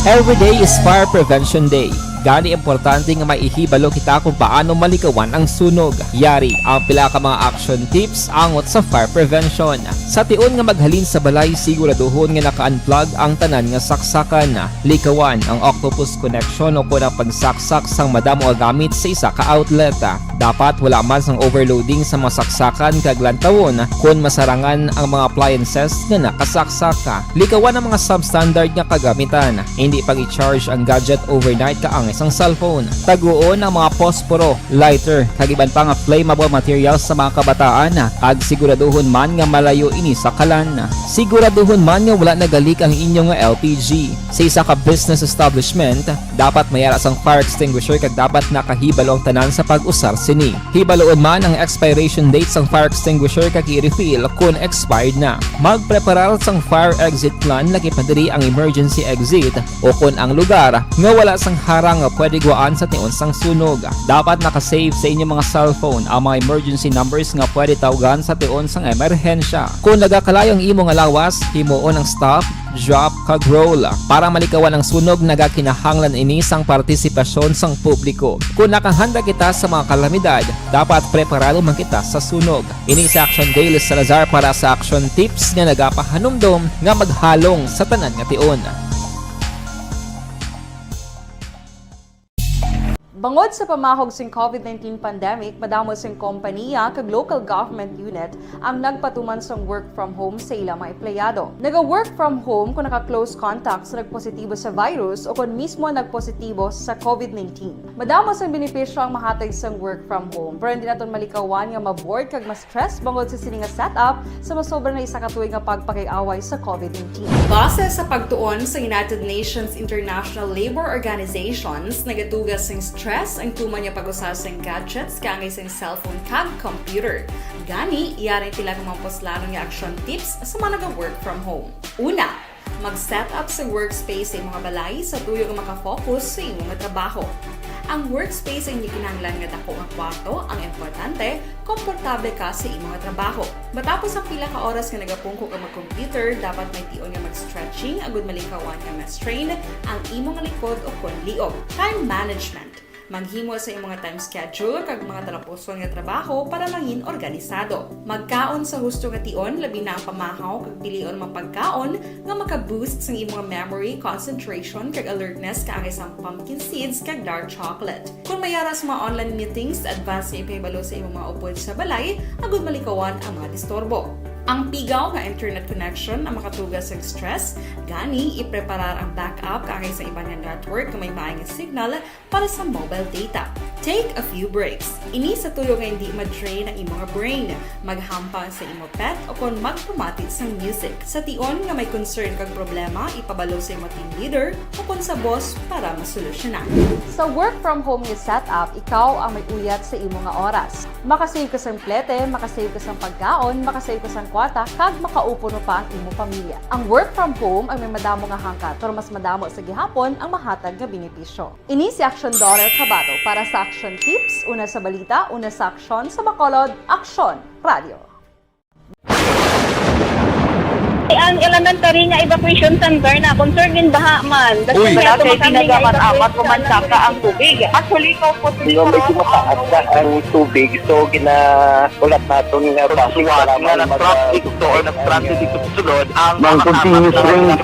Speaker 10: Every day is Fire Prevention Day. Gani importante nga maihibalo kita kung paano malikawan ang sunog. Yari ang pila ka mga action tips angot sa fire prevention. Sa tion nga maghalin sa balay, siguraduhon nga naka-unplug ang tanan nga saksakan. Likawan ang octopus connection o kung ang pagsaksak sang madamo gamit sa isa ka outlet. Dapat wala man sang overloading sa mga saksakan kag lantawon kung masarangan ang mga appliances nga nakasaksaka. Likawan ang mga substandard nga kagamitan. Hindi pag i-charge ang gadget overnight kaang isang cellphone. Taguon ang mga posporo, lighter, kag iban pa nga flammable materials sa mga kabataan. Ag siguraduhon man nga malayo ini sa kalan. Siguraduhon man nga wala nagalik ang inyong nga LPG. Sa isa ka business establishment, dapat mayara sang fire extinguisher kag dapat nakahibalo ang tanan sa pag-usar sini. Hibaloon man ang expiration date sang fire extinguisher kag i-refill kung expired na. Magpreparar sang fire exit plan lagi pa diri ang emergency exit o kung ang lugar nga wala sang harang nga pwede guaan sa tion sang sunog. Dapat nakasave sa inyong mga cellphone ang mga emergency numbers nga pwede tawagan sa tion sang emerhensya. Kung nagakalayo ang imong lawas, himuon ang stop, drop, kag roll. Para malikawan ang sunog, nagakinahanglan ini sang partisipasyon sang publiko. Kung nakahanda kita sa mga kalamidad, dapat preparado man kita sa sunog. Ini sa Action Daily Salazar para sa action tips nga nagapahanumdom nga maghalong sa tanan nga tion.
Speaker 11: Bangod sa pamahog sing COVID-19 pandemic, madamo sing kompanya kag local government unit ang nagpatuman sang work from home sa ilang mga empleyado. Naga-work from home kung naka-close contact sa nagpositibo sa virus o kung mismo nagpositibo sa COVID-19. Madamo sang benepisyo ang mahatag sang work from home, pero hindi naton malikawan nga ma-bored kag ma-stress bangod sa sini nga setup sa masobra na isa ka tuig nga pagpakiaway sa COVID-19. Base sa pagtuon sa United Nations International Labor Organizations, nagatugas sing stress ang tuman niya pag-usar sa gadgets kangay sa cellphone kag computer. Gani, iyaring tila ng mga poslanong nga action tips sa mga nag-work from home. Una, mag-set up sa workspace sa mga balay sa tuyo nga makafocus sa imong trabaho. Ang workspace ay hindi kinahanglan nga dako nga kwarto, ang importante, komportable ka sa imong trabaho. Matapos ang pila ka oras nga nagapungko ka mag-computer, dapat may tion nga mag-stretching agud malikawan nga ma-strain ang imong likod o kon liog. Time management. Maghimo sa imong time schedule kag mga talapuson nga trabaho para maging organisado. Magkaon sa husto nga tion, labi na ang pamahaw kag pilion mga pagkaon nga maka-boost sa imong memory, concentration kag alertness kaangay sa pumpkin seeds kag dark chocolate. Kung mayara sa mga online meetings, advance nga ipahibalo sa imong mga upod sa balay, agud malikawan ang mga disturbo. Ang pigaw nga internet connection ang makatugas sa stress, gani ipreparar ang backup kaangay sa ibang network nga may maayong signal para sa mobile data. Take a few breaks. Ini sa tuyo nga hindi ma-drain ang imong brain, maghampang sa imong pet o kung magpumatit sa music. Sa tion nga may concern kag problema, ipabalo sa imong team leader o kung sa boss para masolusyonan. Sa work from home nga setup, ikaw ang may uyat sa imong nga oras. Makasave ka sa plete, makasave ka sa pagkaon, makasave ka sa kwata, kag makaupo no pa ang imong pamilya. Ang work from home ay may madamo nga hangkat, pero mas madamo sa gihapon ang mahatag nga benepisyo. Ini si Action Daughter Kabato para sa Action Tips, una sa balita, una sa aksyon, sa Bacolod, Aksyon Radio.
Speaker 12: Ang elementary nga evacuation center na concern din baha man.
Speaker 6: Uy,
Speaker 12: kaya pinagamat-amat kumansaka ang tubig. Actually, ikaw po
Speaker 6: Medyo mataas na ang tubig, so ulat natin nga
Speaker 7: Pagsuwat nga ng traffic to or nag-traffic dito sa sulod, ang
Speaker 6: mga continuous rain ang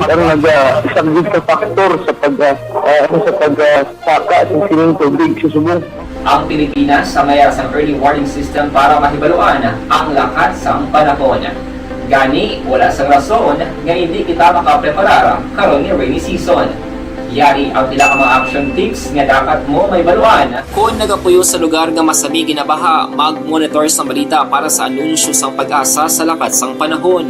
Speaker 6: isang good factor sa pagsaka at sining tubig sa subong.
Speaker 10: Ang Pilipinas sa mayroon sa early warning system para mahibaluan ang lakas sa panahon. Gani, wala sa rason nga hindi kita makapreparar karon ni rainy season. Yari ang pila ka mga action tips nga dapat mo may baluan. Kung nagapuyo sa lugar nga masabi ginabaha, mag-monitor sa balita para sa anunsyo sang pag-asa sa lakat sang panahon.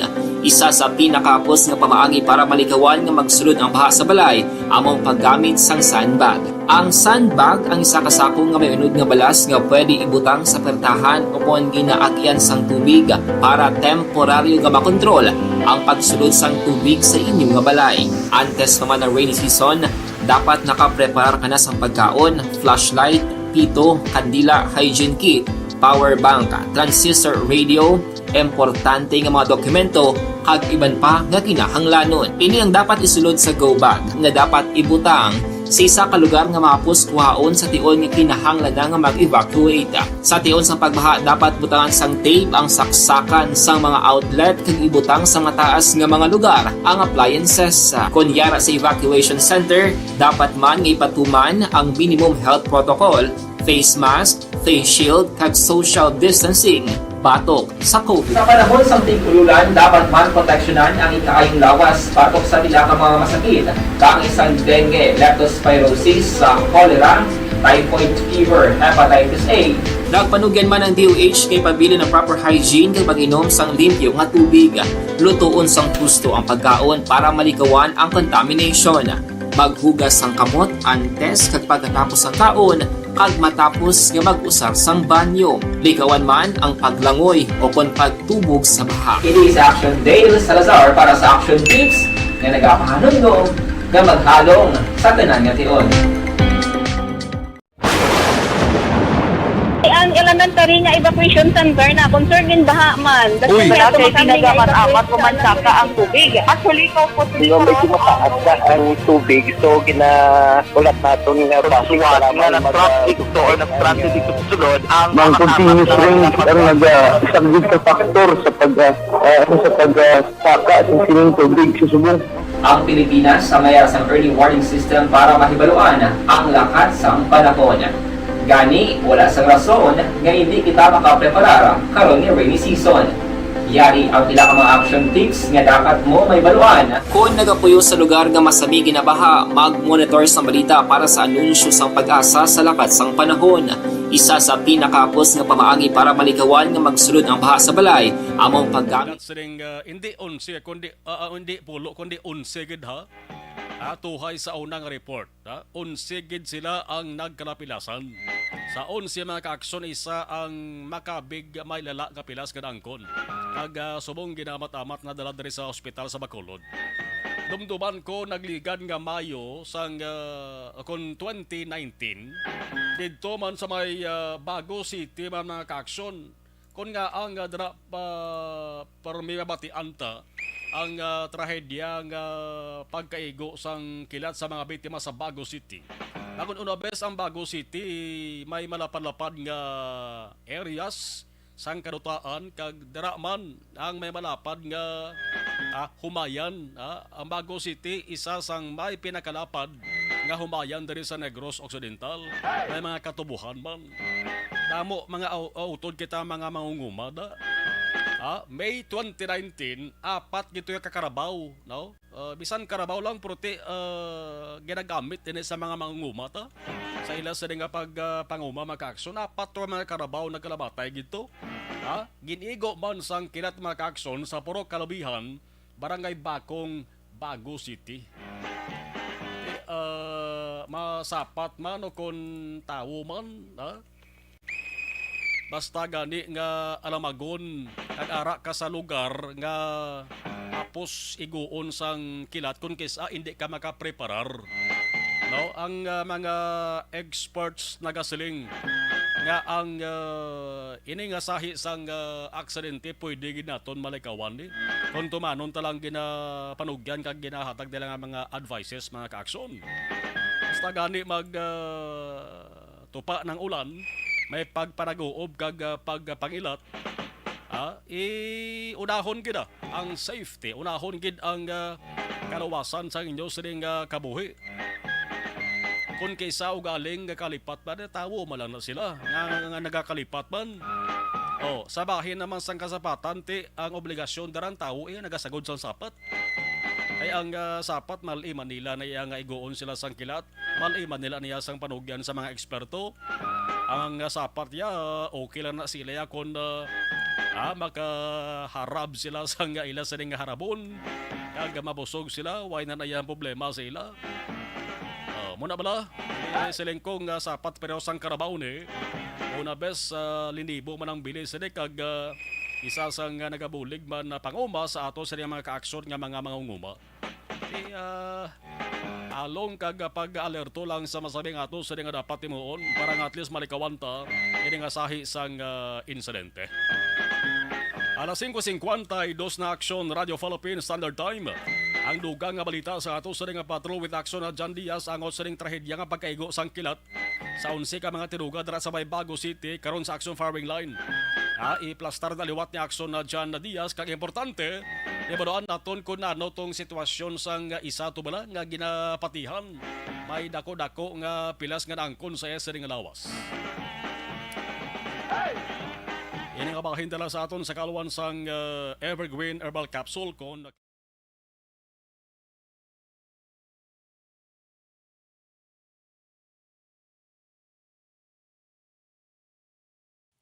Speaker 10: Isa sa pinakapos nga pamaagi para malikawan nga magsulod ang baha sa balay among paggamit sang sandbag. Ang sandbag ang isa ka sako nga may unod nga balas nga pwede ibutang sa pertahan upon ginaagyan sang tubig para temporaryo nga makontrol ang pagsulod sang tubig sa inyong nga balay. Antes naman ng rainy season, dapat nakapreparar ka na sang pagkaon, flashlight, pito, kandila, hygiene kit, power bank, transistor radio, importante nga mga dokumento kag iban pa nga kinahanglanon. Ini ang dapat isulod sa go bag nga dapat ibutang sa isa ka lugar nga mapus kuhaon sa tion nga kinahanglan nga mag-evacuate. Sa tion sa pagbaha dapat butangan sang tape ang saksakan sa mga outlet kag ibutang sa mataas nga mga lugar ang appliances. Kunyara sa evacuation center, dapat man nga ipatuman ang minimum health protocol, face mask, face shield kag social distancing batok sa COVID. Sa panahon sa tig-ululan, dapat man proteksyonan ang ikaayong lawas batok sa pila ka mga masakit, kang isang dengue, leptospirosis, cholera, typhoid fever, hepatitis A. Nagpanugyan man ang DOH kay pabili ng proper hygiene kay pag-inom sang limpyo nga tubig. Lutuon sang husto ang pagkaon para malikawan ang contamination. Maghugas sang kamot antes kag pagkatapos ang kaon kag matapos nga mag-usar sang banyo. Likawan man ang paglangoy o kon pagtubog sa baha. Ini sa Action Dale Salazar para sa Action Tips nga nagapahanundong nga maghalong sa tanan nga tion.
Speaker 12: Ang elementary nga evacuation center na concern din baha man.
Speaker 6: Uy,
Speaker 12: kasi pinag-amat-amat pumansaka ang tubig. Actually, ko po
Speaker 6: Medyo mataas na ang tubig, so ginaulat natin nga pasiwala nga nag-traffic to or nag-transit dito sa sulod ang continuous rain ang isang good factor sa pagsaka at sining tubig sa subong.
Speaker 10: Ang Pilipinas sa mayroon sang early warning system para mahibaluan ang lakat sang panahon. Gani, wala sa rason nga hindi kita makapreparar karon ni rainy season. Yari ang pila ka mga action tips nga dapat mo may baluan. Kung nagapuyo sa lugar nga masabi ginabaha, mag-monitor sa balita para sa anunsyo sang pag-asa sa lakat sang panahon. Isa sa pinakapos nga pamaagi para malikawan nga magsulod ang baha sa balay among paggamit.
Speaker 3: Hindi 11 kundi hindi pulo kundi 11 gid ha. Tuhay sa unang report, 11 gid sila ang nagkalapilasan. Sa 11 mga ka-aksyon, isa ang makabig may lala kapilas kadangkon. Kag subong ginamat-amat na dala diri sa ospital sa Bacolod. Dumduman ko nagligan nga Mayo sang kon 2019 didto man sa may Bago City man mga ka-aksyon. Kun nga ang dra permibabatian ta ang trahedya nga pagkaigo sang kilat sa mga biktima sa Bago City. Bagon una bes ang Bago City may malapad-lapad nga areas sang kadutaan kag dara man ang may malapad nga humayan. Ang Bago City isa sang may pinakalapad nga humayan diri sa Negros Occidental. May mga katubuhan man. Damo mga utod kita mga mangungumada. May 2019, 4 gito yung kakarabaw, no? Bisan karabaw lang puruti ginagamit din sa mga mangungumata. Sa ila sa nga panguma maka-aksyon, 4 mga karabaw nagkalabatay gito. Ginigo man sang kilat maka-aksyon sa puro kalabihan, Barangay Bakong, Bago City. Masapat man o kung tao man, basta gani nga alamagon nag-ara ka sa lugar nga tapos iguon sang kilat kung kisa hindi ka makapreparar. No, ang mga experts nagasiling nga ang ini nga sahi sang aksidente pwede gid naton malikawan ni kung tumanon talang ginapanugyan kag ginahatag nila nga mga advices mga ka-aksyon. Basta gani mag tupa ng ulan, may pagpanag-uob kag pagpangilat, unahon gid ang safety, unahon gid ang kalawasan sa inyo sining kabuhi. Kung kaysa ugaling kalipat pa, tawo malang na sila nga nagakalipat man. Sa bahin naman sang kasapatan, ang obligasyon daran tao nagasagod sa sapat. Ay ang sapat maliman nila na iya nga igoon sila sang kilat, maliman nila niya sang panugyan sa mga eksperto. Ang sapat ya okay lang na sila ya kung makaharab sila sa nga ila sa nga harabon. Kag mabusog sila, why na nayang problema sa ila. Muna bala, siling kong sapat pero sang karabaw ni. Una bes, linibo man ang bilis sila kag isa sang nagabulig man na panguma sa ato sa mga kaaksyon nga mga unguma. Along kag pag-alerto lang sa masabing ato sa nga dapat timuon para nga at least malikawanta ini nga sahi sang insidente. Alas 5:52 na aksyon Radio Philippines Standard Time. Ang dugang nga balita sa ato sa nga patrol with action na John Diaz angot sa ring trahedya nga pagkaigo sang kilat sa 11 ka mga tiruga dara sa Bago City karon sa action firing line. Iplastar na liwat ni aksyon na John Diaz kag importante ibadoan naton kung ano tong sitwasyon sang isa to bala nga ginapatihan. May dako-dako nga pilas nga angkon sa esa nga lawas. Ini nga pakahintala sa aton sa kaluan sang Evergreen Herbal Capsule kon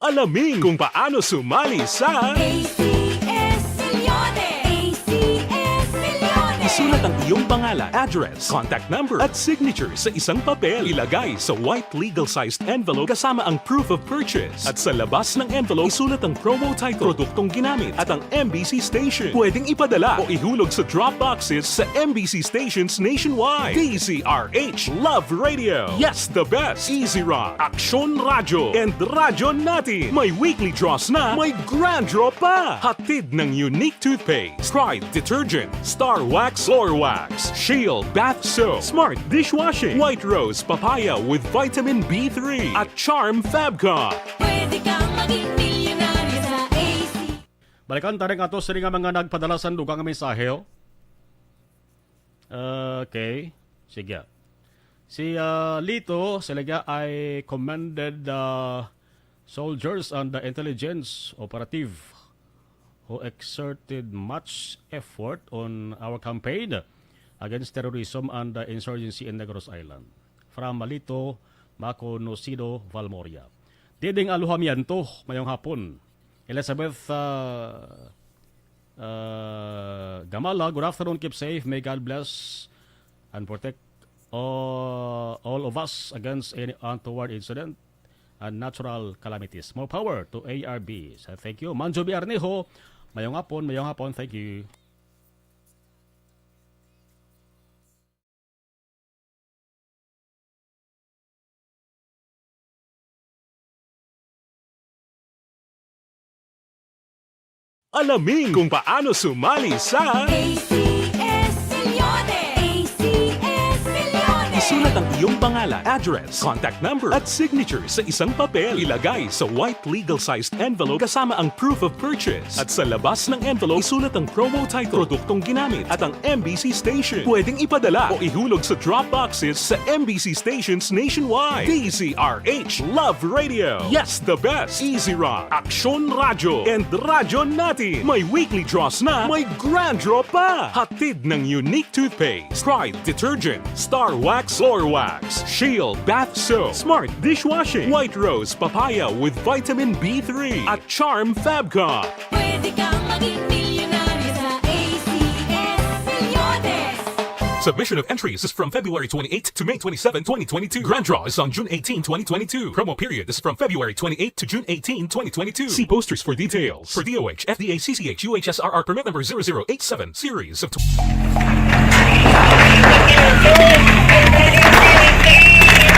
Speaker 8: Alamin kung paano sumali sa
Speaker 9: ACS-Milyones! ACS-Milyones!
Speaker 8: Isulat ang iyong pangalan, address, contact number at signature sa isang papel. Ilagay sa white legal-sized envelope kasama ang proof of purchase. At sa labas ng envelope, isulat ang promo title, produktong ginamit at ang MBC station. Pwedeng ipadala o ihulog sa drop boxes sa MBC stations nationwide. DZRH Love Radio. Yes, the best. Easy Rock, Aksyon Radyo, and Radyo Natin. May weekly draws na, may grand draw pa. Hatid ng unique toothpaste, Pride Detergent, Star Wax Floor Wax, Shield Bath Soap, Smart Dishwashing, White Rose Papaya with Vitamin B3, at Charm Fabcon.
Speaker 9: Pwede kang maging milyonaryo sa AC.
Speaker 3: Balikan taring ato sa nga mga nagpadala sa dugang mensahe. Okay, sige. Si Lito sila ay commended soldiers and the intelligence operative who exerted much effort on our campaign against terrorism and insurgency in Negros Island. From Malito, Maconocido, Valmoria. Diding aluhamianto, mayong hapon. Elizabeth Gamala, good afternoon, keep safe. May God bless and protect all of us against any untoward incident and natural calamities. More power to ARB. So, thank you. Manjo Biarnejo, mayong hapon, thank you.
Speaker 8: Alamin kung paano sumali sa
Speaker 9: ACS-Milyones! ACS-Milyones!
Speaker 8: Isulat ang iyong pangalan, address, contact number at signature sa isang papel. Ilagay sa white legal-sized envelope kasama ang proof of purchase. At sa labas ng envelope, isulat ang promo title, produktong ginamit at ang MBC station. Pwedeng ipadala o ihulog sa drop boxes sa MBC stations nationwide. DZRH Love Radio. Yes, the best. Easy Rock, Aksyon Radyo, and Radyo Natin. May weekly draws na, may grand draw pa. Hatid ng unique toothpaste, Pride Detergent, Star Wax Floor Wax, Shield Bath Soap, Smart Dishwashing, White Rose Papaya with Vitamin B3, at Charm Fabcon.
Speaker 9: Pwede kang maging milyonaryo sa ACS-Milyones!
Speaker 8: Submission of entries is from February 28 to May 27, 2022. Grand draw is on June 18, 2022. Promo period is from February 28 to June 18, 2022. See posters for details. For DOH, FDA, CCH, UHSRR permit number 0087, series of...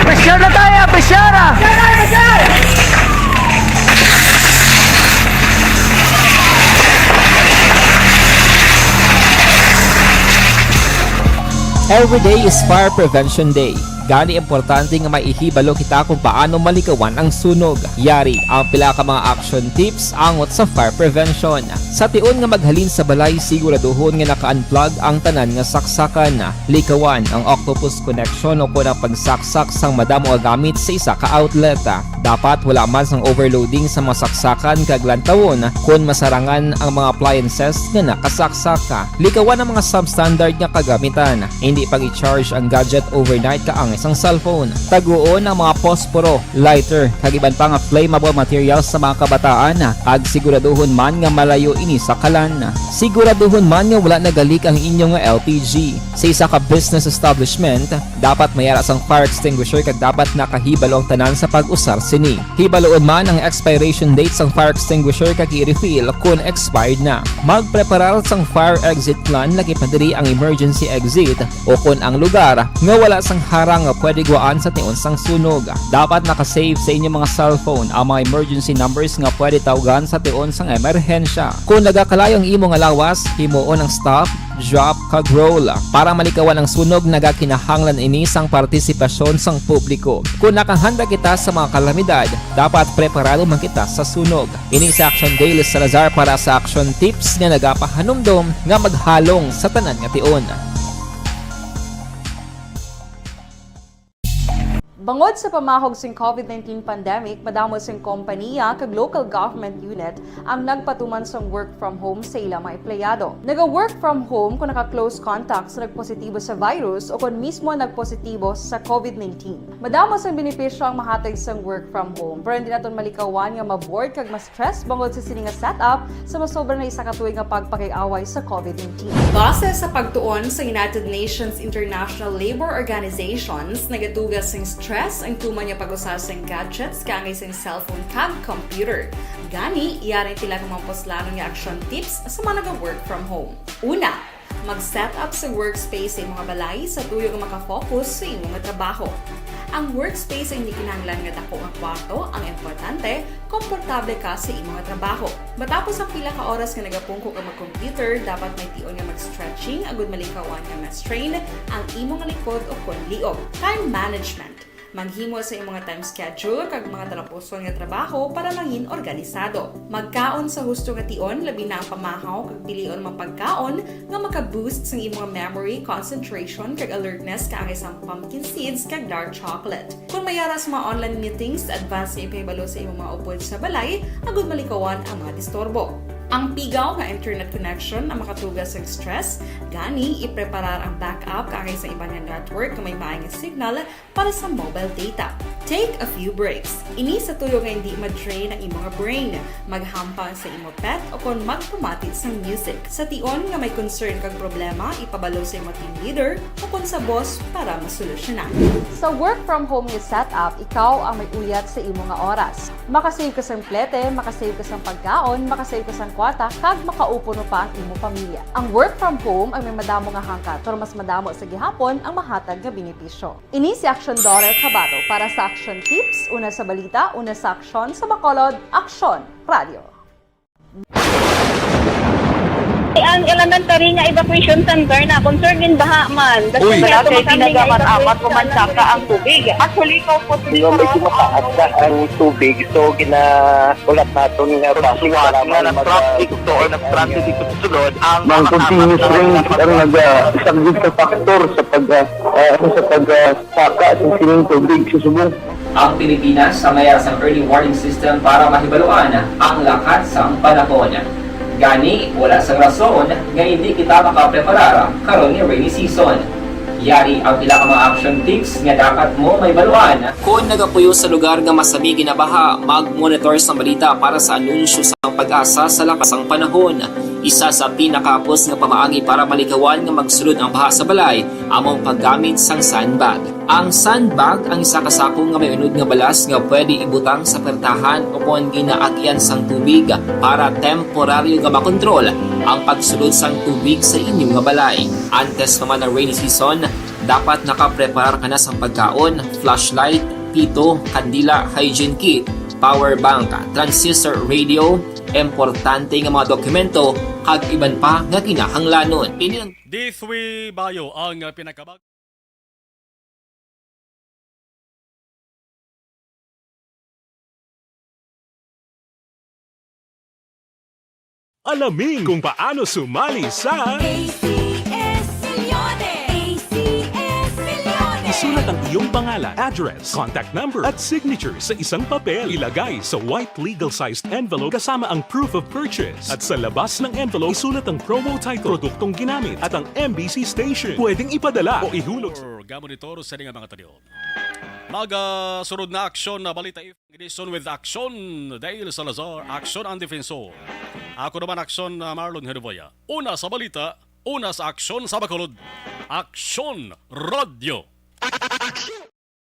Speaker 6: Presyara tayo! Presyara!
Speaker 10: Every day is Fire Prevention Day. Gani importante nga maihibalo kita kung paano malikawan ang sunog. Yari ang pila ka mga action tips angot sa fire prevention. Sa tion nga maghalin sa balay, siguraduhon nga naka-unplug ang tanan nga saksakan. Likawan ang octopus connection o kung ang pagsaksak sang madamo nga gamit sa isa ka outlet. Dapat wala man sang overloading sa masaksakan kag lantawon kung masarangan ang mga appliances nga nakasaksaka. Likawan ang mga substandard nga kagamitan. Hindi pag i-charge ang gadget overnight kaang isang cellphone. Taguon ang mga posporo, lighter, kag iban pa nga flammable materials sa mga kabataan. Ag siguraduhon man nga malayo ini sa kalan. Siguraduhon man nga wala nagalik ang inyong nga LPG. Sa isa ka business establishment, dapat mayara sang fire extinguisher kag dapat nakahibalo ang tanan sa pag-usar sini. Hibaloon man ang expiration date sang fire extinguisher kag i-refill kung expired na. Magpreparar sang fire exit plan lagi padiri ang emergency exit o kung ang lugar nga wala sang harang nga pwede guaan sa tiun sang sunog. Dapat nakasave sa inyong mga cellphone ang mga emergency numbers nga pwede tawagan sa tiun sang emerhensya. Kung nagakalayo ang imong lawas, himuon ang stop, drop, kag roll. Para malikawan ang sunog, nagakinahanglan ini sang partisipasyon sang publiko. Kung nakahanda kita sa mga kalamidad, dapat preparado man kita sa sunog. Ini sa Action Daily Salazar para sa Action Tips nga nagapahanumdom nga maghalong sa tanan nga tion.
Speaker 11: Bangod sa pamahog sing COVID-19 pandemic, madamo sing kompanya kag local government unit ang nagpatuman sang work from home sa ilang mga empleyado. Naga-work from home kung naka-close contact sa nagpositibo sa virus o kung mismo nagpositibo sa COVID-19. Madamo sang benepisyo ang mahatag sang work from home, pero hindi naton malikawan nga ma-bored kag ma-stress bangod sa sini nga setup sa masobra na isa ka tuig nga pagpakiaway sa COVID-19. Base sa pagtuon sa United Nations International Labour Organizations, nagatugas sing stress ang tuman niya pag-usar sa gadgets kaangay sa cellphone kag computer. Gani, iyari tila kung mamposlano nga action tips sa mga nag-work from home. Una, mag-set up sa workspace sa imong balay sa tuyo nga makafocus sa imong trabaho. Ang workspace ay hindi kinahanglan nga dako nga kwarto, ang importante, komportable ka sa imong trabaho. Matapos ang pila ka oras nga nagapungko ka mag-computer, dapat may tion nga mag-stretching agud malikawan nga ma-strain ang imong likod o kon liog. Time management. Maghimo sa imong time schedule kag mga talapuson nga trabaho para mangin organisado. Magkaon sa husto nga tion, labi na ang pamahaw kag pilion mga pagkaon nga maka-boost sa imong memory, concentration kag alertness kaangay sa pumpkin seeds kag dark chocolate. Kung mayara sa mga online meetings, advance sa ipahibalo sa imong mga upod sa balay, agud malikawan ang mga disturbo. Ang pigaw nga internet connection ang makatugas sa stress, gani ipreparar ang backup kaangay sa ibang network nga may maayong signal para sa mobile data. Take a few breaks. Ini sa tuyo nga hindi ma-drain ang imong brain, maghampang sa imong pet o kung magpumati sa music. Sa tion nga may concern kag problema, ipabalo sa imong team leader o kung sa boss para masolusyonan. Sa work from home nga setup, ikaw ang may uyat sa imong nga oras. Makasave ka sa plete, makasave ka sa pagkaon, makasave ka sa kwarta, kag makaupo no pa ang imong pamilya. Ang work from home ay may madamo nga hangkat, pero mas madamo sa gihapon ang mahatag nga benepisyo. Ini si Action Daughter Cabato para sa Action Tips, una sa balita, una sa aksyon, sa Bacolod, Aksyon Radio.
Speaker 12: Ang elementary nga evacuation center na concerned din baha man.
Speaker 6: Uy,
Speaker 12: kaya
Speaker 6: kasi
Speaker 12: pinagamat-amat
Speaker 6: kumansaka ang tubig. Actually, ikaw po medyo mataas na ang tubig. So, ulat natin nga pasiwala nga ng traffic to or nag-traffic dito sa sulod. Ang continuous rain ang nag-isang sa factor sa pagsaka sa sining tubig sa subong.
Speaker 10: Ang Pilipinas sa mayroon sa early warning system para mahibaluan ang lakas sa panahon. Gani, wala sa rason nga hindi kita makapreparar karon ni rainy season. Yari ang pila ka mga action tips nga dapat mo may baluan. Kung nagapuyo sa lugar nga masabi ginabaha, mag-monitor sa balita para sa anunsyo sa pag-asa sa lakas ng panahon. Isa sa pinakapos nga pamaagi para malikawan nga magsulod ang baha sa balay, among paggamit sang sandbag. Ang sandbag ang isa ka sako nga may unod nga balas nga pwede ibutang sa pertahan o kung ginaagyan sang tubig para temporaryo nga makontrol ang pagsulod sang tubig sa inyong nga balay. Antes naman ng rainy season, dapat nakapreparar ka na sa pagkaon, flashlight, pito, kandila, hygiene kit, power bank, transistor radio, importante nga mga dokumento, kag iban pa nga kinahanglanon.
Speaker 3: Dithwi Bayo ang pinakabag.
Speaker 8: Alamin kung paano sumali sa
Speaker 9: ACS Milyones! ACS Milyones!
Speaker 8: Isulat ang iyong pangalan, address, contact number at signature sa isang papel. Ilagay sa white legal-sized envelope kasama ang proof of purchase. At sa labas ng envelope, isulat ang promo title, produktong ginamit at ang MBC station. Pwedeng ipadala o ihulog sa
Speaker 3: Gamonitor sa mga talion. Sunod na aksyon na balita ignition with action Dale Salazar, aksyon ang defensor. Ako naman aksyon na Marlon Herboya. Una sa balita, una sa aksyon sa Bacolod. Aksyon Radio.